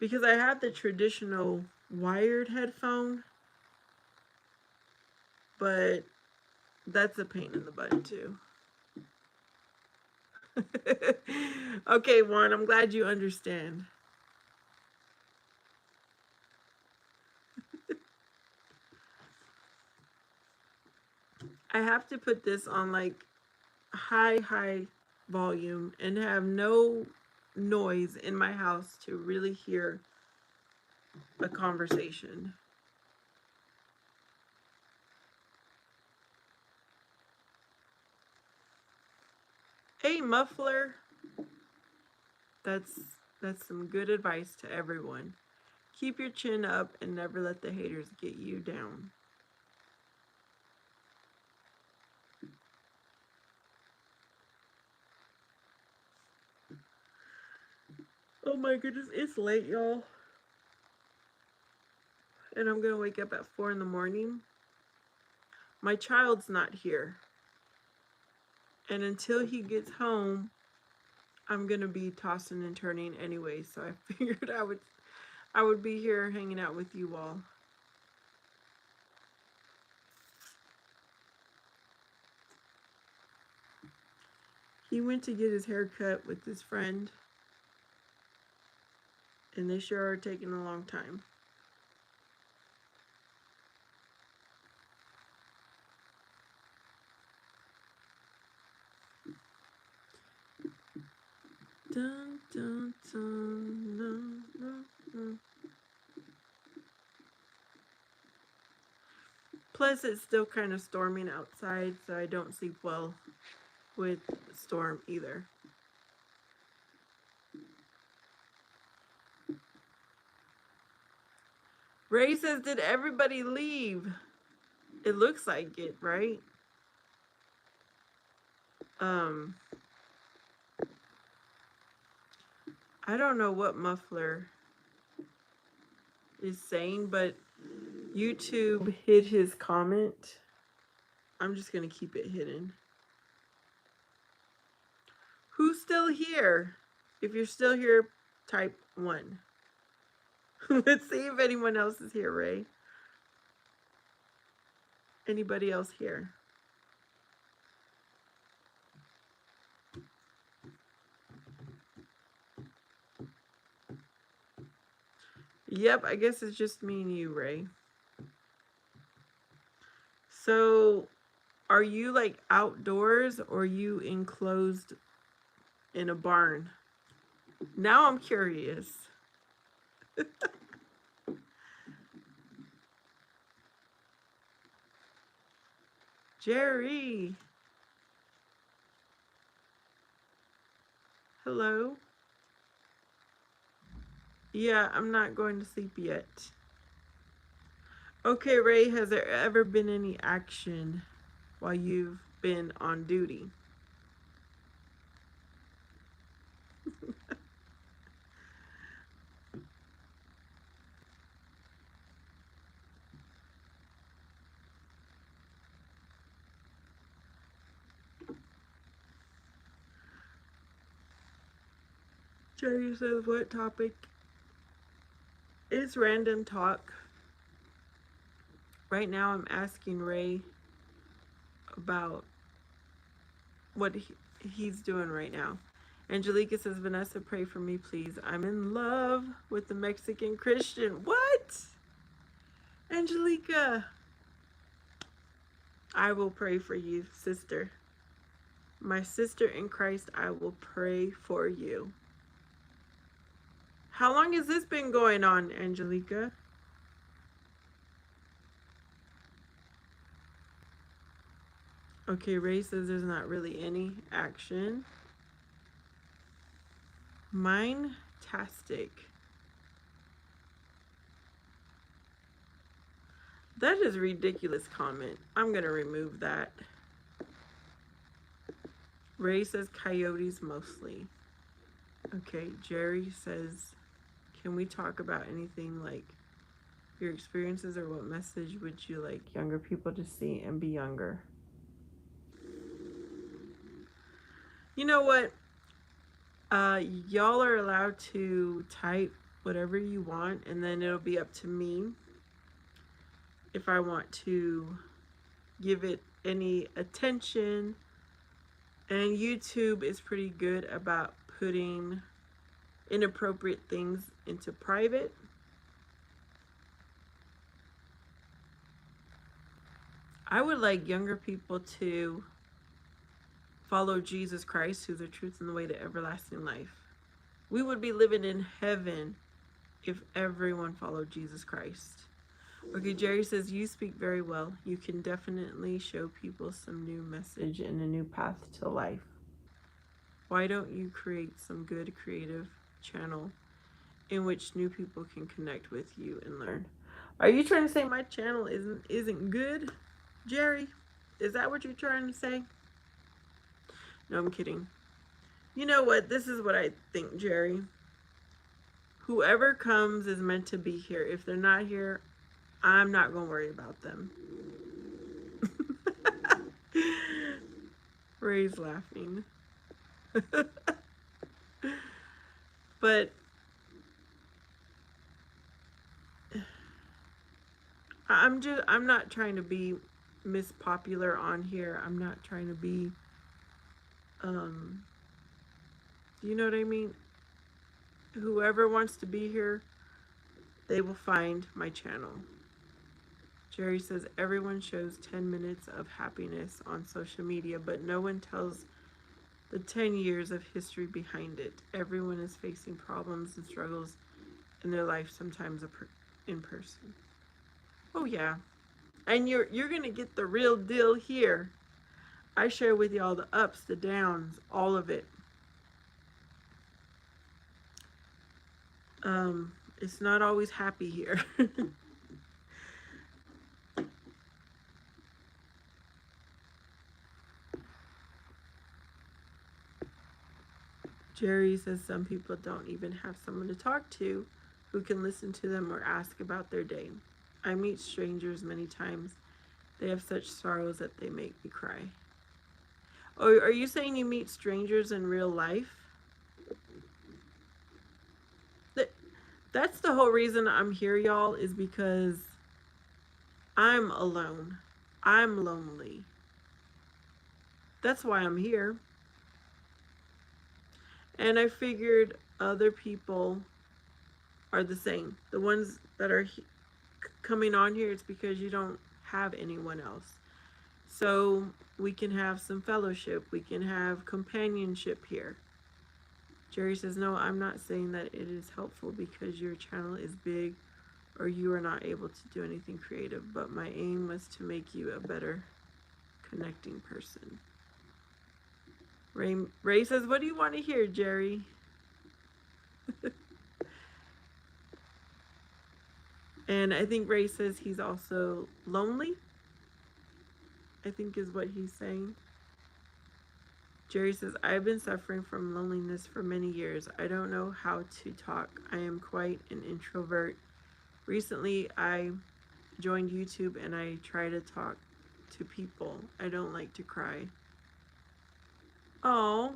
Because I had the traditional wired headphone. But that's a pain in the butt too. Okay, Juan, I'm glad you understand. I have to put this on like high volume and have no noise in my house to really hear a conversation. Hey, muffler. That's some good advice to everyone. Keep your chin up and never let the haters get you down. Oh Oh my goodness, it's late, y'all. And I'm gonna wake up at 4 in the morning. My child's not here. And until he gets home, I'm gonna be tossing and turning anyway. So I figured I would be here hanging out with you all. He went to get his hair cut with his friend, and they sure are taking a long time. Dun, dun, dun, dun, dun, dun. Plus, it's still kind of storming outside, so I don't sleep well with storm either. Ray says, did everybody leave? It looks like it, right? I don't know what Muffler is saying, but YouTube hid his comment. I'm just gonna keep it hidden. Who's still here? If you're still here, type 1. Let's see if anyone else is here, Ray. Anybody else here? Yep, I guess it's just me and you, Ray. So, are you like outdoors or are you enclosed in a barn? Now I'm curious. Jerry. Hello. Yeah, I'm not going to sleep yet. Okay, Ray, has there ever been any action while you've been on duty? Jerry says, what topic? It's random talk. Right now I'm asking Ray about what he's doing right now. Angelica says, Vanessa, pray for me, please. I'm in love with the Mexican Christian. What? Angelica, I will pray for you, sister. My sister in Christ, I will pray for you. How long has this been going on, Angelica? Okay, Ray says there's not really any action. Mine-tastic. That is a ridiculous comment. I'm going to remove that. Ray says coyotes mostly. Okay, Jerry says, can we talk about anything like your experiences or what message would you like younger people to see and be younger? You know what? Y'all are allowed to type whatever you want, and then it'll be up to me if I want to give it any attention. And YouTube is pretty good about putting inappropriate things into private. I would like younger people to follow Jesus Christ, who's the truth and the way to everlasting life. We would be living in heaven if everyone followed Jesus Christ. Okay, Jerry says, you speak very well. You can definitely show people some new message and a new path to life. Why don't you create some good creative channel in which new people can connect with you and learn? Are you trying to say my channel isn't good, Jerry? Is that what you're trying to say? No, I'm kidding. You know what? This is what I think, Jerry. Whoever comes is meant to be here. If they're not here, I'm not going to worry about them. Ray's laughing. But I'm not trying to be Miss Popular on here. I'm not trying to be, you know what I mean? Whoever wants to be here, they will find my channel. Jerry says everyone shows 10 minutes of happiness on social media, but no one tells the 10 years of history behind it. Everyone is facing problems and struggles in their life, sometimes in person. Oh yeah. And you're going to get the real deal here. I share with y'all the ups, the downs, all of it. It's not always happy here. Jerry says some people don't even have someone to talk to who can listen to them or ask about their day. I meet strangers many times. They have such sorrows that they make me cry. Oh, are you saying you meet strangers in real life? That's the whole reason I'm here, y'all, is because I'm alone. I'm lonely. That's why I'm here. And I figured other people are the same. The ones that are coming on here, it's because you don't have anyone else. So we can have some fellowship. We can have companionship here. Jerry says, no, I'm not saying that it is helpful because your channel is big or you are not able to do anything creative, but my aim was to make you a better connecting person. Ray says, what do you want to hear, Jerry? And I think Ray says he's also lonely, I think is what he's saying. Jerry says, I've been suffering from loneliness for many years. I don't know how to talk. I am quite an introvert. Recently, I joined YouTube and I try to talk to people. I don't like to cry. Oh,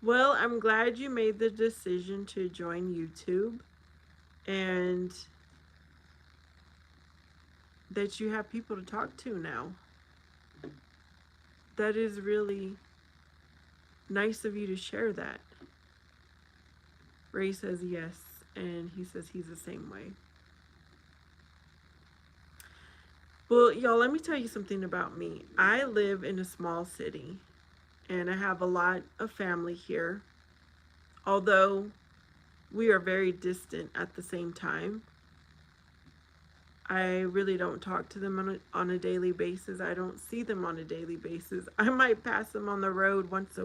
well, I'm glad you made the decision to join YouTube and that you have people to talk to now. That is really nice of you to share that. Ray says yes, and he says he's the same way. Well, y'all, let me tell you something about me. I live in a small city, and I have a lot of family here. Although we are very distant at the same time. I really don't talk to them on a daily basis. I don't see them on a daily basis. I might pass them on the road once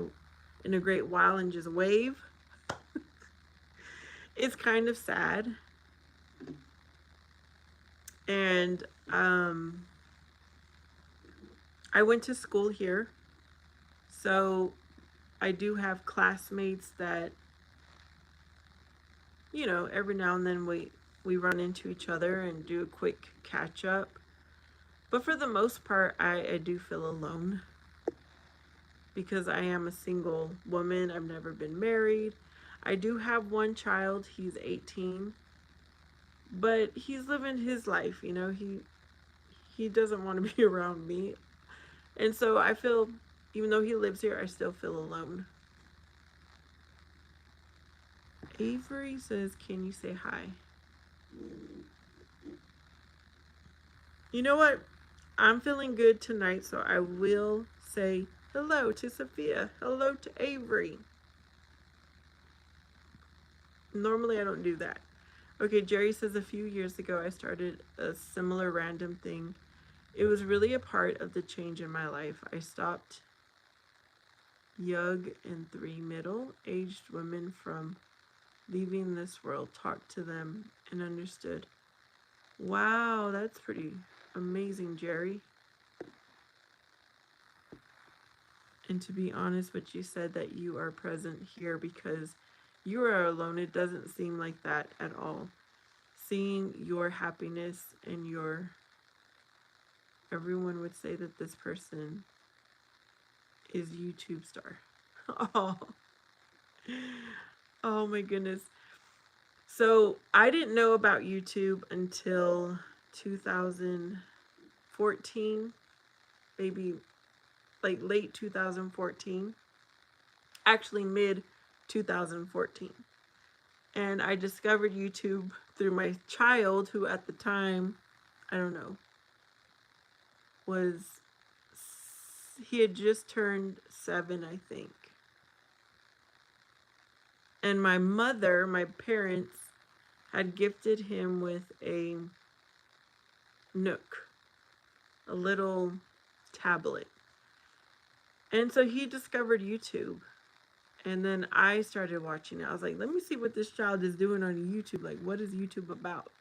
in a great while and just wave. It's kind of sad. And I went to school here. So I do have classmates that, you know, every now and then we run into each other and do a quick catch up. But for the most part, I do feel alone because I am a single woman. I've never been married. I do have one child. He's 18. But he's living his life, you know. He doesn't want to be around me. And so I feel, even though he lives here, I still feel alone. Avery says, can you say hi? You know what? I'm feeling good tonight, so I will say hello to Sophia. Hello to Avery. Normally I don't do that. Okay, Jerry says a few years ago I started a similar random thing. It was really a part of the change in my life. I stopped young and 3 middle-aged women from leaving this world, talked to them, and understood. Wow, that's pretty amazing, Jerry. And to be honest, what you said that you are present here because You are alone. It doesn't seem like that at all. Seeing your happiness and your, everyone would say that this person is YouTube star. Oh, oh my goodness. So I didn't know about YouTube until 2014, maybe like late 2014, actually mid 2014. And I discovered YouTube through my child, who at the time, I don't know, was, he had just turned 7, I think. And my mother, my parents, had gifted him with a Nook, a little tablet. And so he discovered YouTube. And then I started watching it. I was like, let me see what this child is doing on YouTube. Like, what is YouTube about?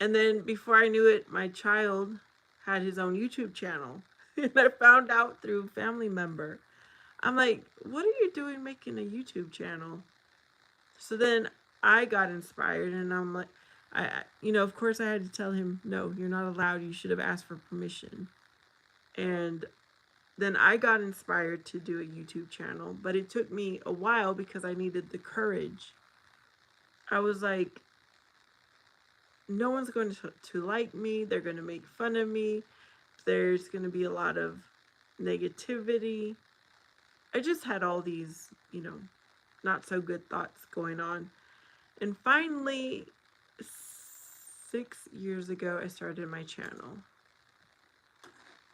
And then before I knew it, my child had his own YouTube channel. And I found out through a family member. I'm like, what are you doing making a YouTube channel? So then I got inspired, and I'm like, of course I had to tell him, no, you're not allowed. You should have asked for permission. And then I got inspired to do a YouTube channel, but it took me a while because I needed the courage. I was like, no one's going to like me. They're going to make fun of me. There's going to be a lot of negativity. I just had all these, not so good thoughts going on. And finally, 6 years ago, I started my channel.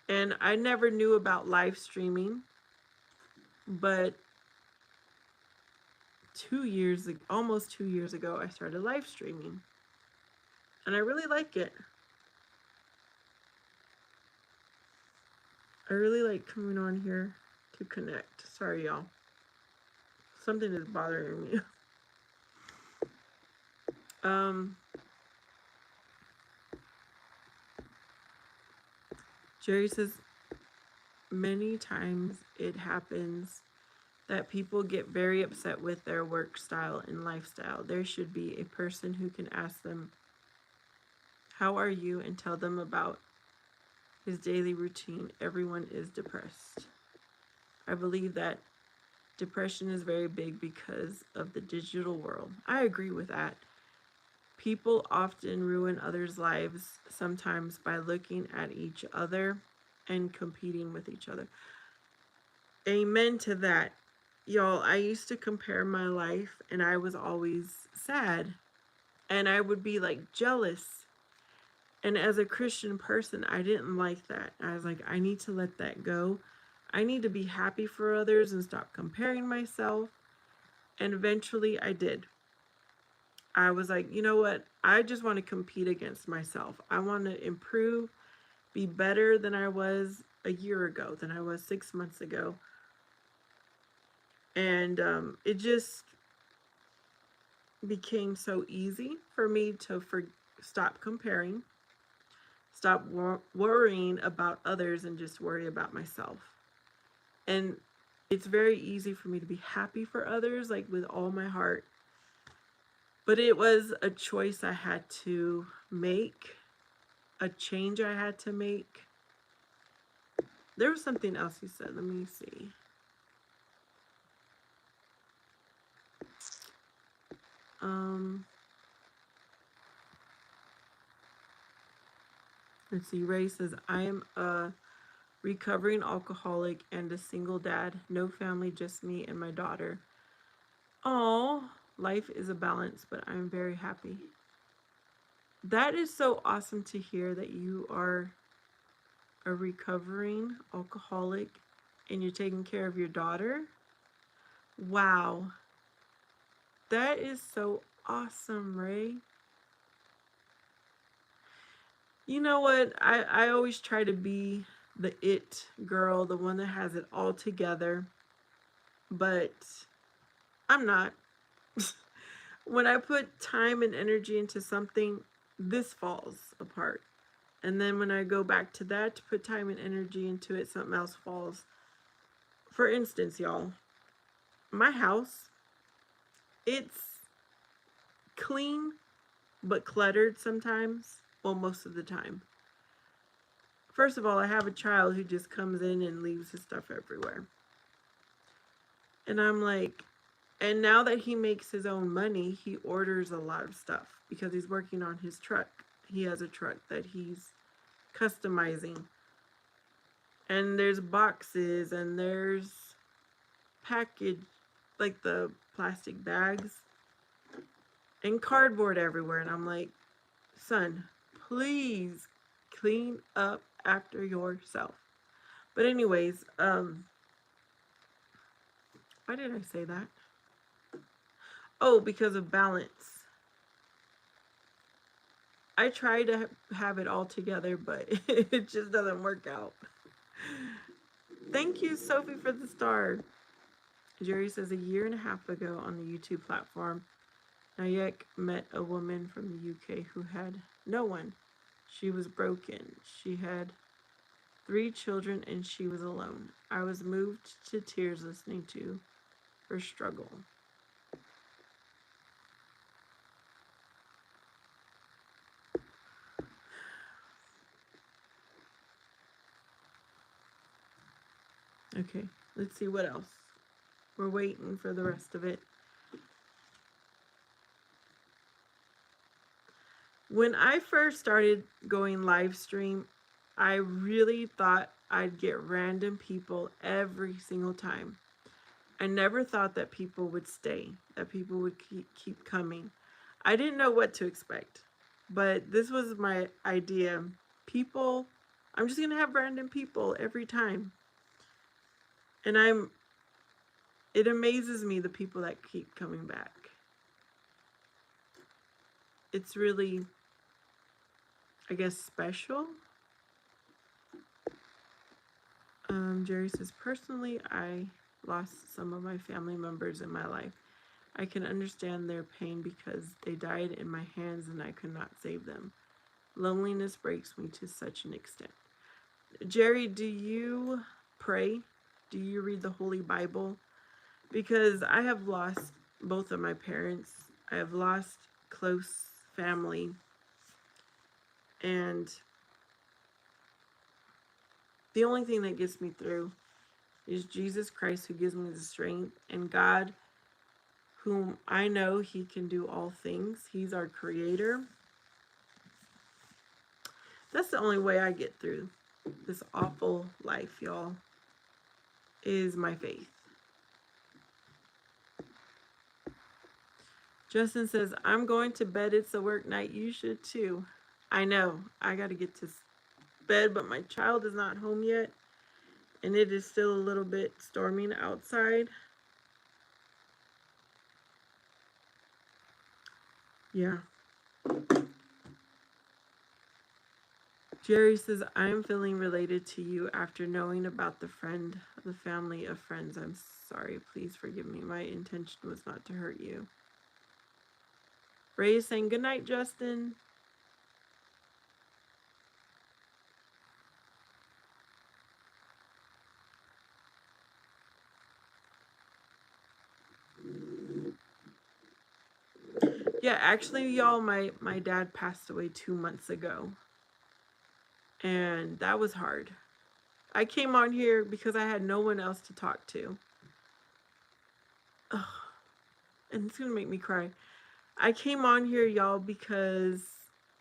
And I never knew about live streaming, but almost 2 years ago, I started live streaming. And I really like it. I really like coming on here to connect. Sorry, y'all. Something is bothering me. Jerry says, many times it happens that people get very upset with their work style and lifestyle. There should be a person who can ask them, how are you? And tell them about his daily routine. Everyone is depressed. I believe that depression is very big because of the digital world. I agree with that. People often ruin others' lives sometimes by looking at each other and competing with each other. Amen to that. Y'all, I used to compare my life, and I was always sad. And I would be like jealous. And as a Christian person, I didn't like that. I was like, I need to let that go. I need to be happy for others and stop comparing myself. And eventually I did. I was like, you know what? I just want to compete against myself. I want to improve, be better than I was a year ago, than I was 6 months ago. And it just became so easy for me to stop comparing, stop worrying about others, and just worry about myself. And it's very easy for me to be happy for others, like with all my heart. But it was a choice I had to make, a change I had to make. There was something else he said. Let me see. Let's see. Ray says, I am a recovering alcoholic and a single dad. No family, just me and my daughter. Oh, life is a balance, but I'm very happy. That is so awesome to hear, that you are a recovering alcoholic and you're taking care of your daughter. Wow. That is so awesome, Ray. You know what? I always try to be the it girl, the one that has it all together. But I'm not. When I put time and energy into something, this falls apart. And then when I go back to that to put time and energy into it, something else falls. For instance, y'all, my house, It's clean but cluttered sometimes. Well, most of the time. First of all, I have a child who just comes in and leaves his stuff everywhere. And I'm like, and now that he makes his own money, he orders a lot of stuff because he's working on his truck. He has a truck that he's customizing. And there's boxes and there's package, like the plastic bags and cardboard everywhere. And I'm like, son, please clean up after yourself. But anyways, why did I say that? Oh, because of balance. I try to have it all together, but it just doesn't work out. Thank you, Sophie, for the star. Jerry says a year and a half ago on the YouTube platform, Nayek met a woman from the UK who had no one. She was broken. She had 3 children and she was alone. I was moved to tears listening to her struggle. Okay, let's see what else. We're waiting for the rest of it. When I first started going live stream, I really thought I'd get random people every single time. I never thought that people would stay, that people would keep coming. I didn't know what to expect, but this was my idea. People, I'm just going to have random people every time. And it amazes me the people that keep coming back. It's really, I guess, special. Jerry says, personally, I lost some of my family members in my life. I can understand their pain because they died in my hands and I could not save them. Loneliness breaks me to such an extent. Jerry, do you pray? Do you read the Holy Bible? Because I have lost both of my parents. I have lost close family. And the only thing that gets me through is Jesus Christ, who gives me the strength, and God, whom I know He can do all things. He's our creator. That's the only way I get through this awful life, y'all, is my faith. Justin says, I'm going to bed. It's a work night. You should too. I know. I got to get to bed, but my child is not home yet. And it is still a little bit storming outside. Yeah. Jerry says, I am feeling related to you after knowing about the family of friends. I'm sorry. Please forgive me. My intention was not to hurt you. Ray is saying, good night, Justin. Yeah, actually, y'all, my dad passed away 2 months ago. And that was hard. I came on here because I had no one else to talk to. Ugh. And it's going to make me cry. I came on here, y'all, because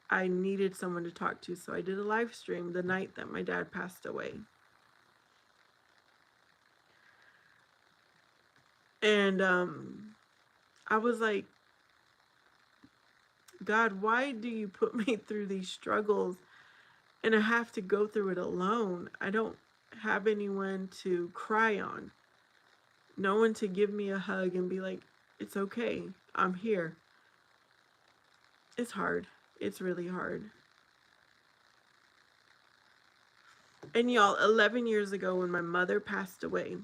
I needed someone to talk to. So I did a live stream the night that my dad passed away. And I was like, God, why do you put me through these struggles and I have to go through it alone? I don't have anyone to cry on. No one to give me a hug and be like, it's okay, I'm here. It's hard. It's really hard. And y'all, 11 years ago when my mother passed away,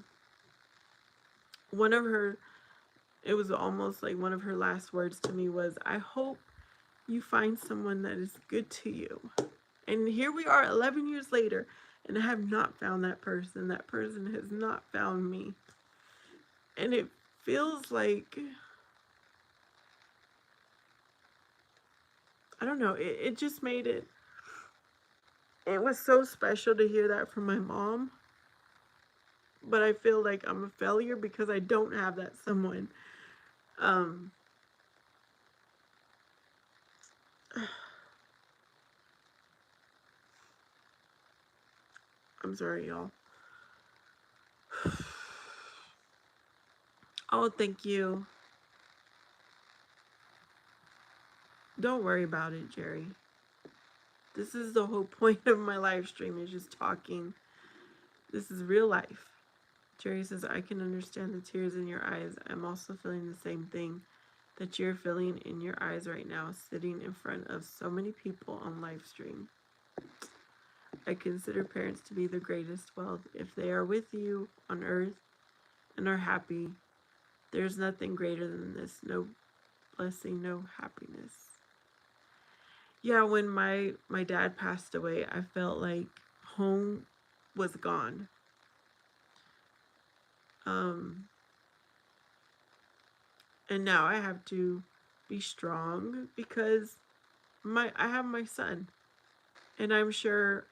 it was almost like one of her last words to me was, I hope you find someone that is good to you. And here we are 11 years later, and I have not found that person. That person has not found me. And it feels like I don't know, it just made it, it was so special to hear that from my mom. But I feel like I'm a failure because I don't have that someone. Um, I'm sorry, y'all. Oh, thank you. Don't worry about it, Jerry. This is the whole point of my live stream, is just talking. This is real life. Jerry says, I can understand the tears in your eyes. I'm also feeling the same thing that you're feeling in your eyes right now, sitting in front of so many people on live stream. I consider parents to be the greatest wealth. If they are with you on earth and are happy, there's nothing greater than this. No blessing, no happiness. Yeah, when my dad passed away, I felt like home was gone. And now I have to be strong because I have my son, and I'm sure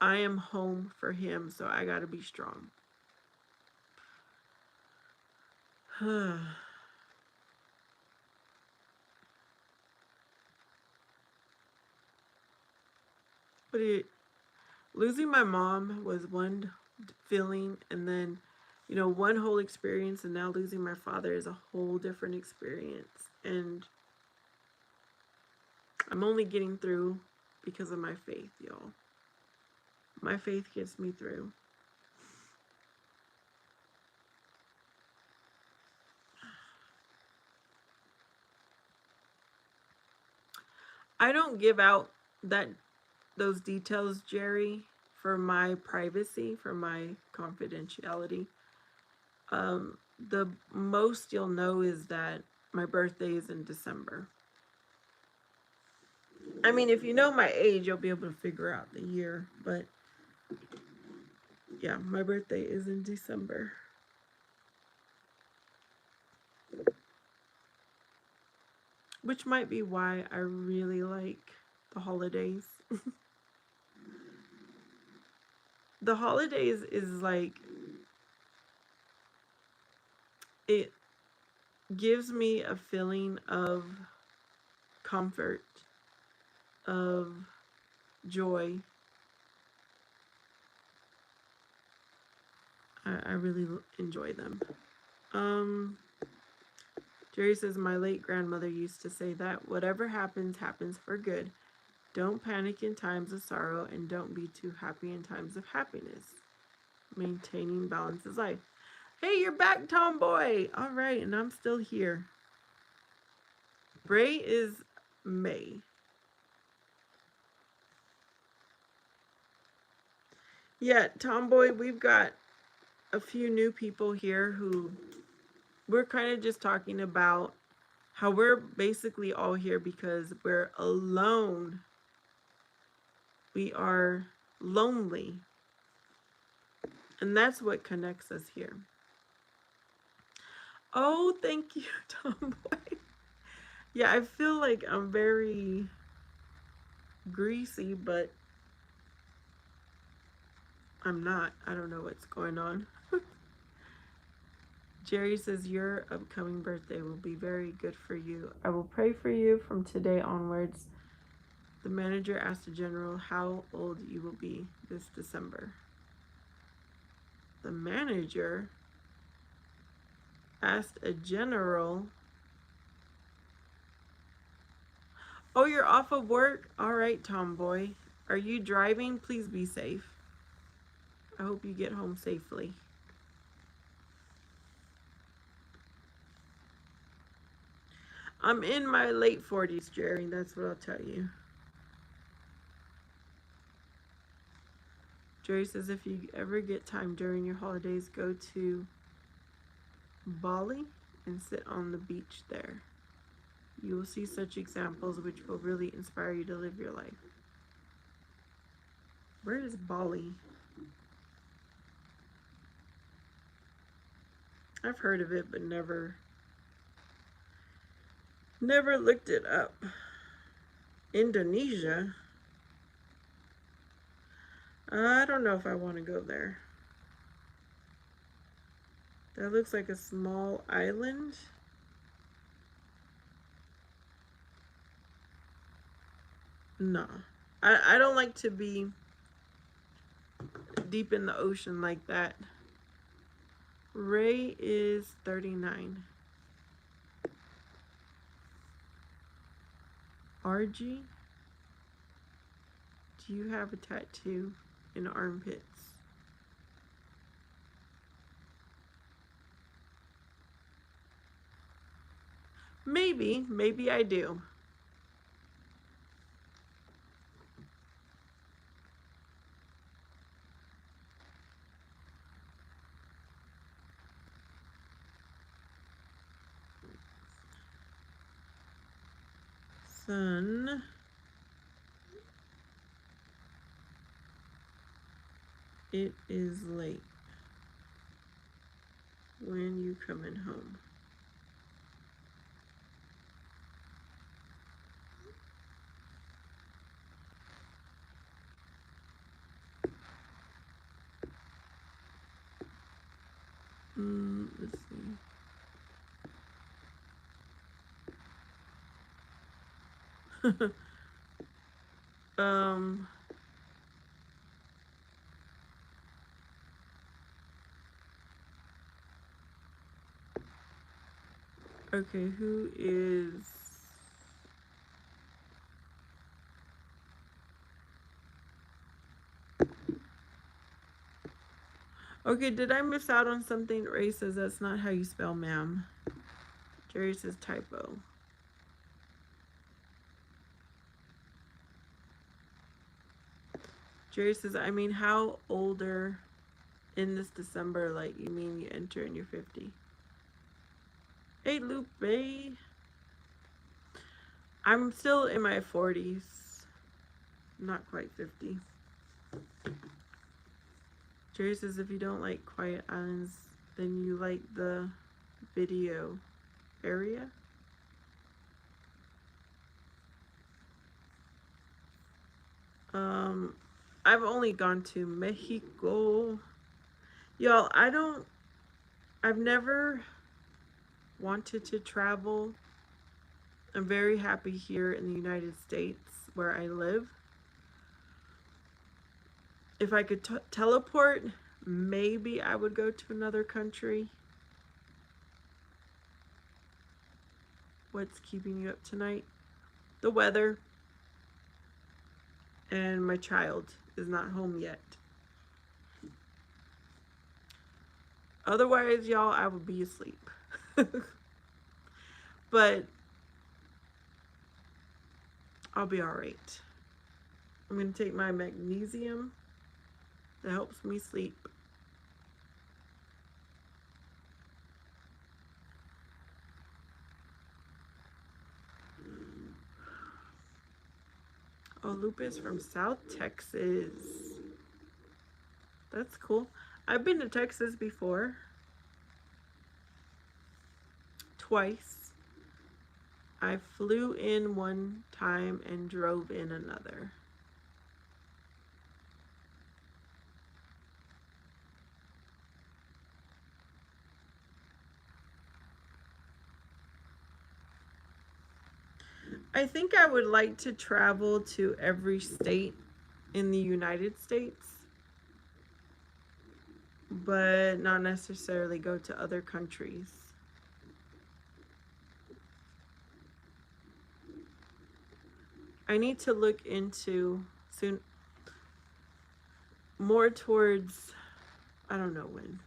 I am home for him, so I got to be strong. But losing my mom was one feeling, and then, you know, one whole experience, and now losing my father is a whole different experience. And I'm only getting through because of my faith, y'all. My faith gets me through. I don't give out those details, Jerry, for my privacy, for my confidentiality. The most you'll know is that my birthday is in December. I mean, if you know my age, you'll be able to figure out the year. But yeah, my birthday is in December. Which might be why I really like the holidays. The holidays is like, it gives me a feeling of comfort, of joy. I really enjoy them. Jerry says, my late grandmother used to say that whatever happens, happens for good. Don't panic in times of sorrow, and don't be too happy in times of happiness. Maintaining balance is life. Hey, you're back, Tomboy. All right, and I'm still here. Bray is May. Yeah, Tomboy, we've got a few new people here who we're kind of just talking about how we're basically all here because we're alone. We are lonely. And that's what connects us here. Oh, thank you, Tomboy. Yeah, I feel like I'm very greasy, but I'm not. I don't know what's going on. Jerry says, your upcoming birthday will be very good for you. I will pray for you from today onwards. The manager asked the general how old you will be this December. The manager asked a general. Oh, you're off of work? All right, Tomboy. Are you driving? Please be safe. I hope you get home safely. I'm in my late 40s, Jerry. That's what I'll tell you. Jerry says, if you ever get time during your holidays, go to Bali and sit on the beach there. You will see such examples which will really inspire you to live your life. Where is Bali? I've heard of it, but never looked it up. Indonesia? I don't know if I want to go there. That looks like a small island. No. I don't like to be deep in the ocean like that. Ray is 39. RG? Do you have a tattoo in armpits? Maybe I do. Son. It is late. When you coming home? Let's see. um okay, who is okay, did I miss out on something? Ray says that's not how you spell ma'am. Jerry says typo. Jerry says, I mean, how older in this December? Like, you mean you enter in your 50? Hey, Lupe. I'm still in my 40s. Not quite 50. Jerry says, if you don't like quiet islands, then you like the video area. I've only gone to Mexico. Y'all, I've never wanted to travel. I'm very happy here in the United States where I live. If I could teleport, maybe I would go to another country. What's keeping you up tonight? The weather. And my child is not home yet. Otherwise, y'all, I would be asleep. But I'll be all right. I'm going to take my magnesium that helps me sleep. Oh, Lupe is from South Texas. That's cool. I've been to Texas before. Twice. I flew in one time and drove in another. I think I would like to travel to every state in the United States, but not necessarily go to other countries. I need to look into soon more towards, I don't know when,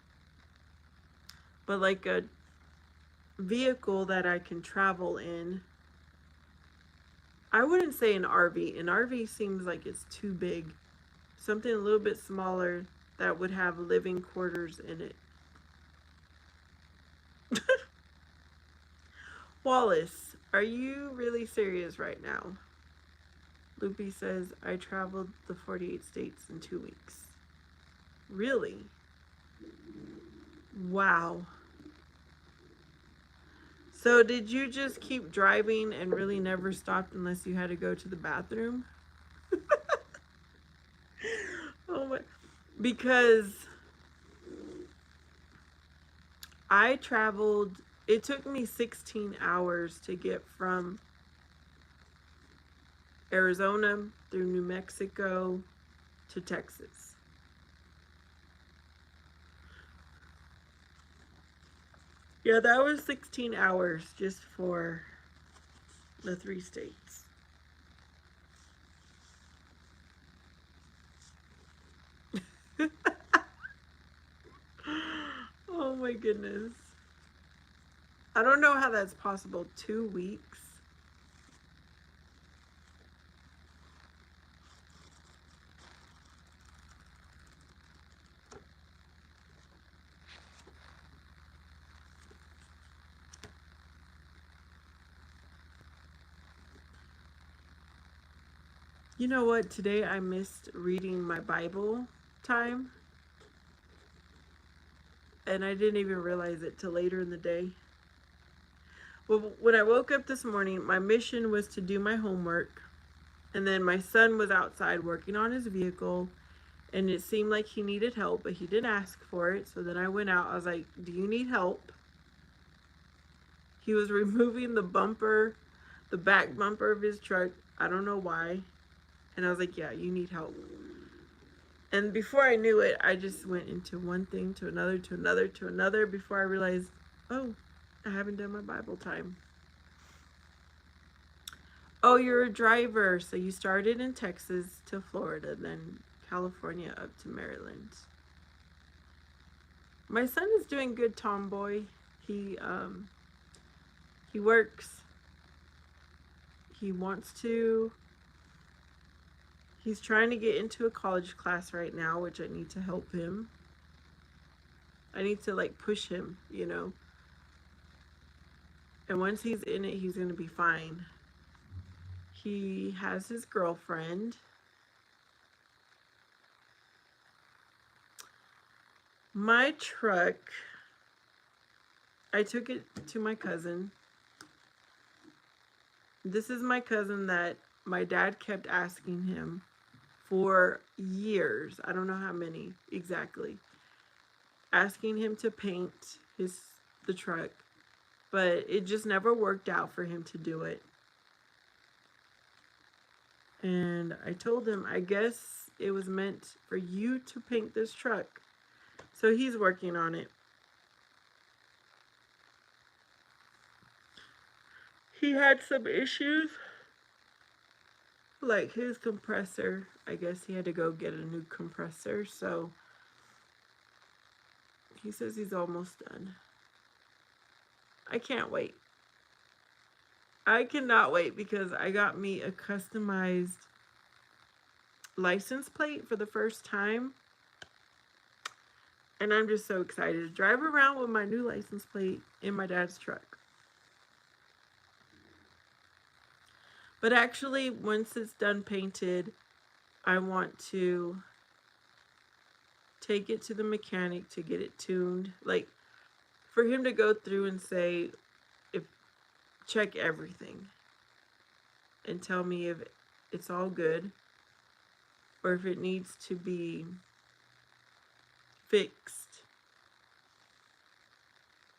but like a vehicle that I can travel in. I wouldn't say an RV. An RV seems like it's too big. Something a little bit smaller that would have living quarters in it. Wallace, are you really serious right now? Loopy says, I traveled the 48 states in 2 weeks. Really? Wow. So did you just keep driving and really never stopped unless you had to go to the bathroom? Oh my, because I traveled, it took me 16 hours to get from Arizona through New Mexico to Texas. Yeah, that was 16 hours just for the 3 states. Oh my goodness. I don't know how that's possible. 2 weeks. You know what? Today I missed reading my Bible time, and I didn't even realize it till later in the day. Well, when I woke up this morning, my mission was to do my homework, and then my son was outside working on his vehicle, and it seemed like he needed help, but he didn't ask for it. So then I went out. I was like, "Do you need help?" He was removing the bumper, the back bumper of his truck. I don't know why. And I was like, "Yeah, you need help." And before I knew it, I just went into one thing to another, to another, to another before I realized, oh, I haven't done my Bible time. Oh, you're a driver. So you started in Texas to Florida, then California up to Maryland. My son is doing good, tomboy. He he works. He wants to. He's trying to get into a college class right now, which I need to help him. I need to like push him, you know. And once he's in it, he's going to be fine. He has his girlfriend. My truck, I took it to my cousin. This is my cousin that my dad kept asking him for years. I don't know how many exactly. Asking him to paint the truck, but it just never worked out for him to do it. And I told him, I guess it was meant for you to paint this truck. So he's working on it. He had some issues, like his compressor. I guess he had to go get a new compressor. So he says he's almost done. I can't wait. I cannot wait because I got me a customized license plate for the first time. And I'm just so excited to drive around with my new license plate in my dad's truck. But actually, once it's done painted, I want to take it to the mechanic to get it tuned. Like, for him to go through and say, check everything and tell me if it's all good or if it needs to be fixed.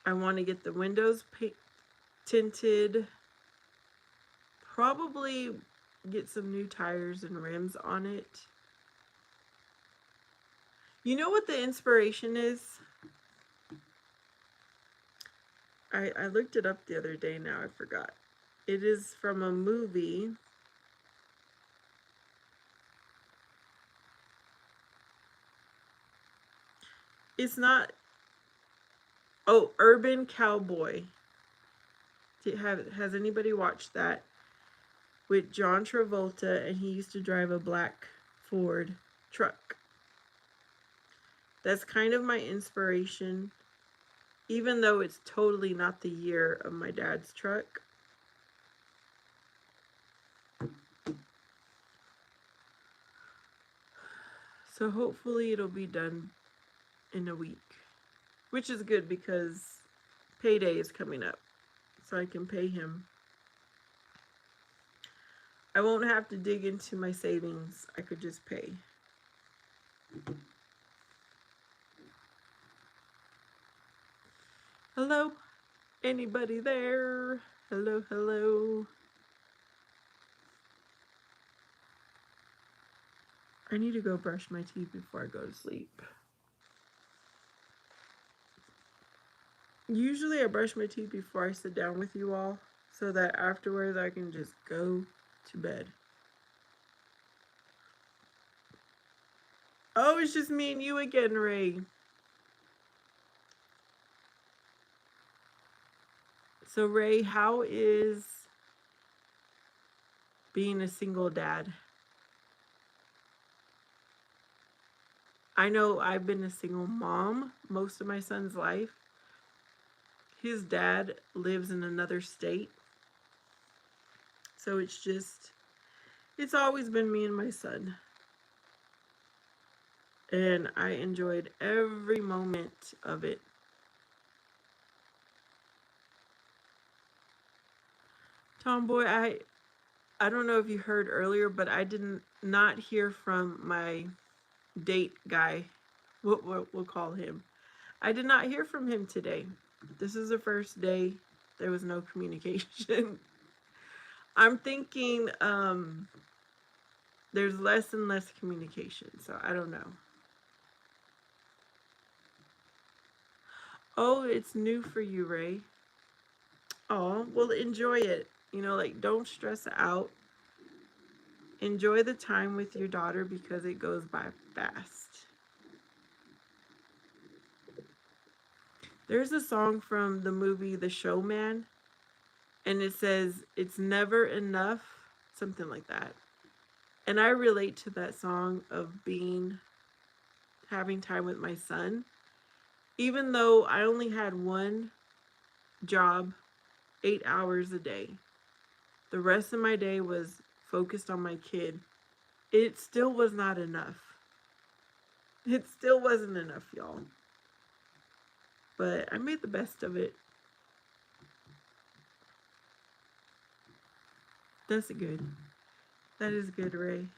I want to get the windows tinted, probably get some new tires and rims on it. You know what the inspiration is? I looked it up the other day, now I forgot. It is from a movie. It's not. Oh, Urban Cowboy. Has anybody watched that? With John Travolta, and he used to drive a black Ford truck. That's kind of my inspiration, even though it's totally not the year of my dad's truck. So hopefully it'll be done in a week, which is good because payday is coming up. so I can pay him. I won't have to dig into my savings. I could just pay. Hello? Anybody there? Hello, hello. I need to go brush my teeth before I go to sleep. Usually I brush my teeth before I sit down with you all so that afterwards I can just go to bed. Oh, it's just me and you again, Ray. So, Ray, how is being a single dad? I know I've been a single mom most of my son's life. His dad lives in another state. So it's always been me and my son. And I enjoyed every moment of it. Tomboy, I don't know if you heard earlier, but I did not hear from my date guy. We'll call him. I did not hear from him today. This is the first day there was no communication. I'm thinking there's less and less communication, so I don't know. Oh, it's new for you, Ray. Oh, well, enjoy it. You know, like, don't stress out. Enjoy the time with your daughter because it goes by fast. There's a song from the movie The Showman, and it says, "It's never enough," something like that. And I relate to that song of having time with my son. Even though I only had one job, 8 hours a day, the rest of my day was focused on my kid. It still was not enough. It still wasn't enough, y'all. But I made the best of it. That's good. That is good, Ray.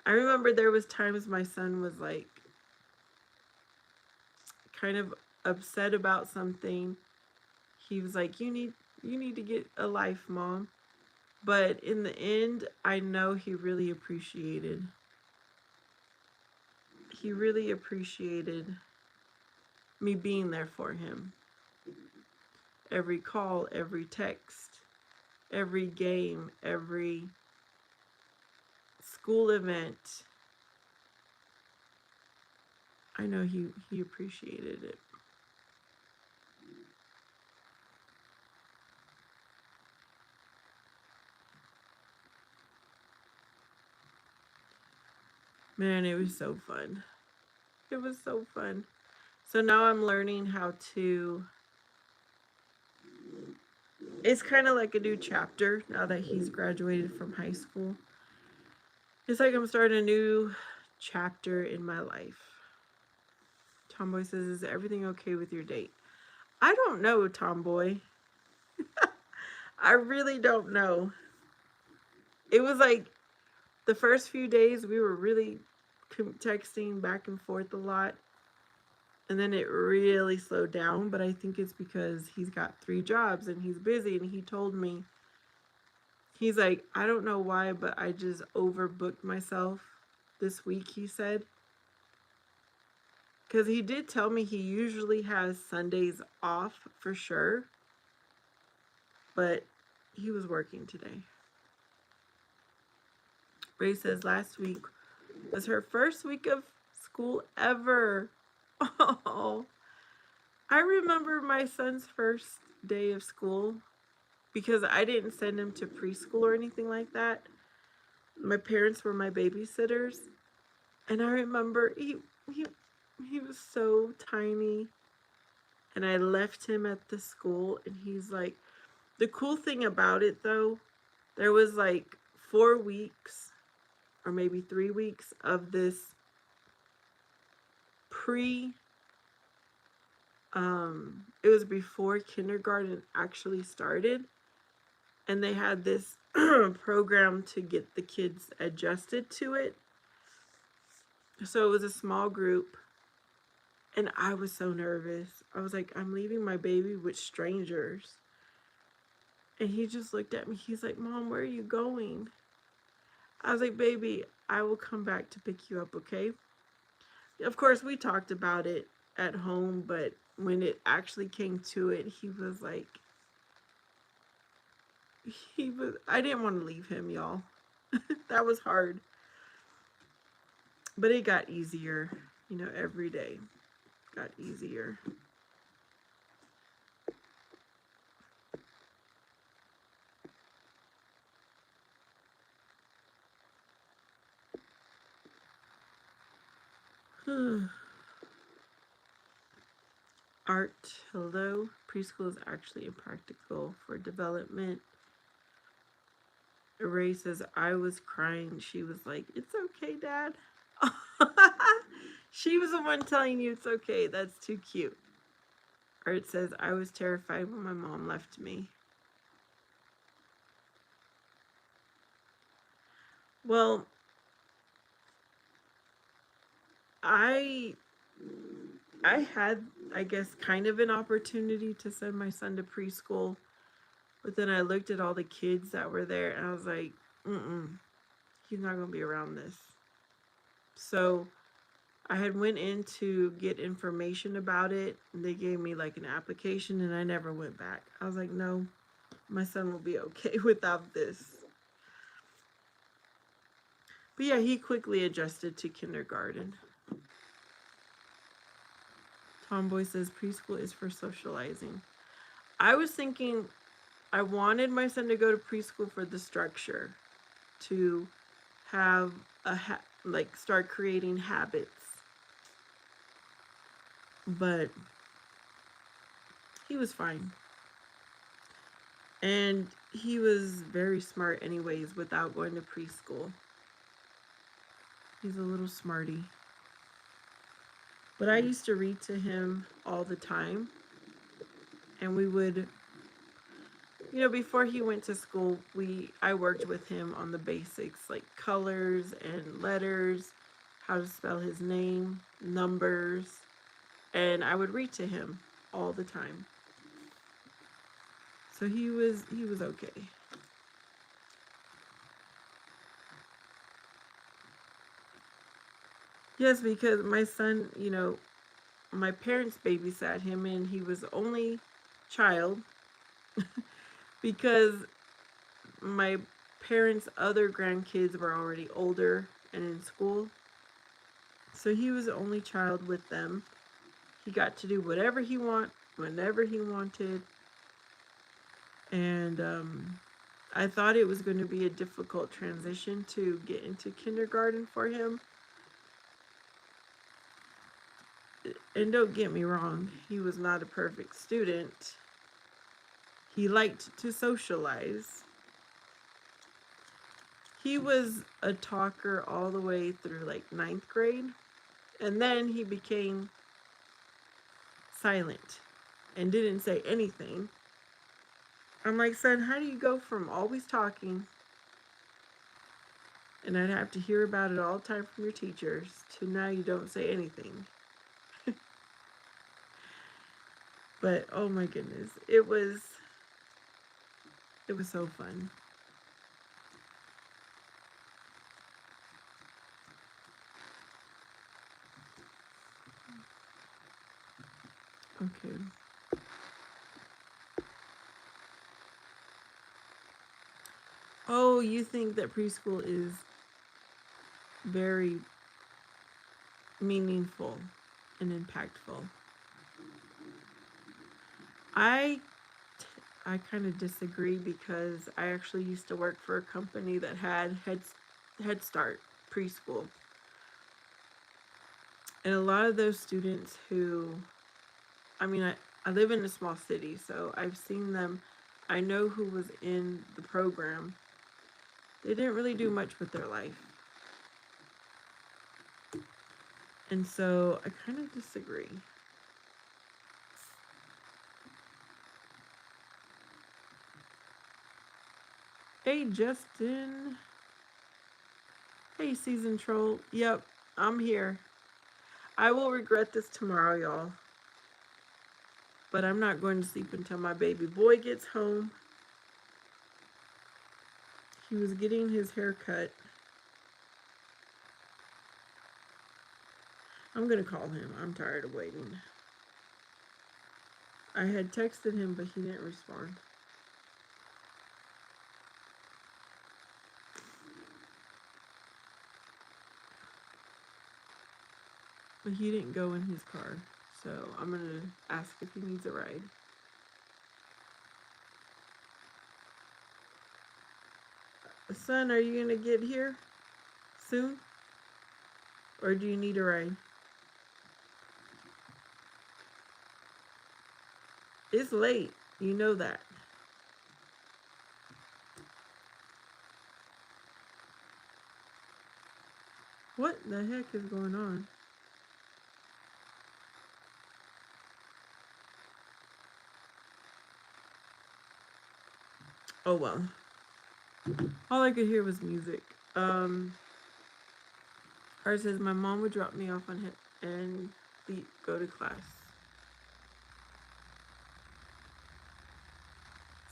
I remember there was times my son was like kind of upset about something. He was like, you need to get a life, Mom." But in the end, I know he really appreciated me being there for him. Every call, every text, every game, every school event. I know he appreciated it. Man, it was so fun. It was so fun. So now I'm learning how to. It's kind of like a new chapter now that he's graduated from high school. It's like I'm starting a new chapter in my life. Tomboy says, "Is everything okay with your date?" I don't know, Tomboy. I really don't know. It was like the first few days we were really texting back and forth a lot. And then it really slowed down. But I think it's because he's got 3 jobs and he's busy. And he told me, he's like, "I don't know why, but I just overbooked myself this week," he said. Because he did tell me he usually has Sundays off for sure. But he was working today. Ray says last week was her first week of school ever. Oh, I remember my son's first day of school because I didn't send him to preschool or anything like that. My parents were my babysitters, and I remember he was so tiny, and I left him at the school, and he's like, the cool thing about it though, there was like 4 weeks or maybe 3 weeks of this pre It was before kindergarten actually started, and they had this program to get the kids adjusted to it. So it was a small group, and I was so nervous. I was like, I'm leaving my baby with strangers. And he just looked at me. He's like, Mom, where are you going? I was like, baby, I will come back to pick you up, okay? Of course, we talked about it at home, but when it actually came to it, I didn't want to leave him, y'all. That was hard. But it got easier, every day got easier. Art, hello. Preschool is actually impractical for development. Ray says, I was crying. She was like, it's okay, Dad. She was the one telling you it's okay. That's too cute. Art says, I was terrified when my mom left me. Well, I had, I guess, kind of an opportunity to send my son to preschool, but then I looked at all the kids that were there and I was like, he's not gonna be around this. So I had went in to get information about it, and they gave me like an application, and I never went back. I was like, no, my son will be okay without this. But yeah, he quickly adjusted to kindergarten. Tomboy says preschool is for socializing. I was thinking I wanted my son to go to preschool for the structure, to have like start creating habits. But he was fine. And he was very smart anyways without going to preschool. He's a little smarty. But I used to read to him all the time. And we would, before he went to school, I worked with him on the basics like colors and letters, how to spell his name, numbers, and I would read to him all the time. So he was okay. Yes, because my son, my parents babysat him and he was the only child because my parents' other grandkids were already older and in school. So he was the only child with them. He got to do whatever he wanted, whenever he wanted. And I thought it was going to be a difficult transition to get into kindergarten for him. And don't get me wrong, he was not a perfect student. He liked to socialize. He was a talker all the way through like 9th grade. And then he became silent and didn't say anything. I'm like, son, how do you go from always talking, and I'd have to hear about it all the time from your teachers, to now you don't say anything? But oh my goodness, it was so fun. Okay. Oh, you think that preschool is very meaningful and impactful? I kind of disagree because I actually used to work for a company that had Head Start preschool. And a lot of those students who, I live in a small city, so I've seen them. I know who was in the program. They didn't really do much with their life. And so I kind of disagree. Hey, Justin. Hey, Season Troll. Yep, I'm here. I will regret this tomorrow, y'all. But I'm not going to sleep until my baby boy gets home. He was getting his hair cut. I'm going to call him. I'm tired of waiting. I had texted him, but he didn't respond. But he didn't go in his car. So I'm going to ask if he needs a ride. Son, are you going to get here soon? Or do you need a ride? It's late. You know that. What the heck is going on? Oh well. All I could hear was music. Art says my mom would drop me off on him and go to class.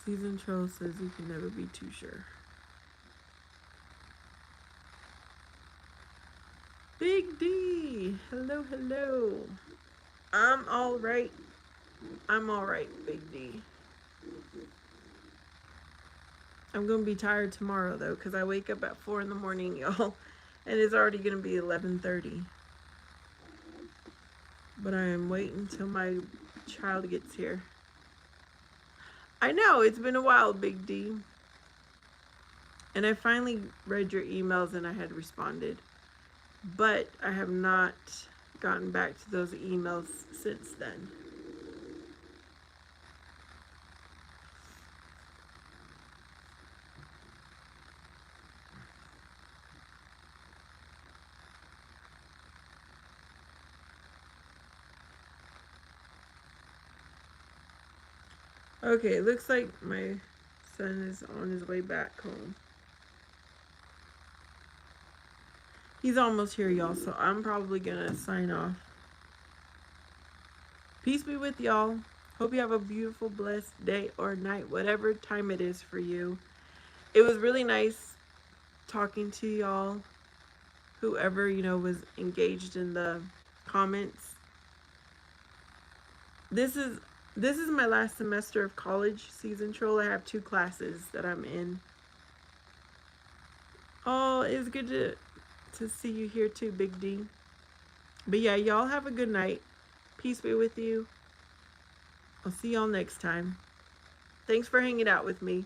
Season Troll says you can never be too sure. Big D, hello, hello. I'm all right. I'm all right, Big D. I'm gonna be tired tomorrow though, cause I wake up at 4 in the morning, y'all, and it's already gonna be 11:30. But I am waiting till my child gets here. I know it's been a while, Big D. And I finally read your emails and I had responded, but I have not gotten back to those emails since then. Okay, it looks like my son is on his way back home. He's almost here, y'all, so I'm probably gonna sign off. Peace be with y'all. Hope you have a beautiful, blessed day or night, whatever time it is for you. It was really nice talking to y'all, whoever, was engaged in the comments. This is my last semester of college, Season Troll. I have 2 classes that I'm in. Oh, it's good to see you here too, Big D. But yeah, y'all have a good night. Peace be with you. I'll see y'all next time. Thanks for hanging out with me.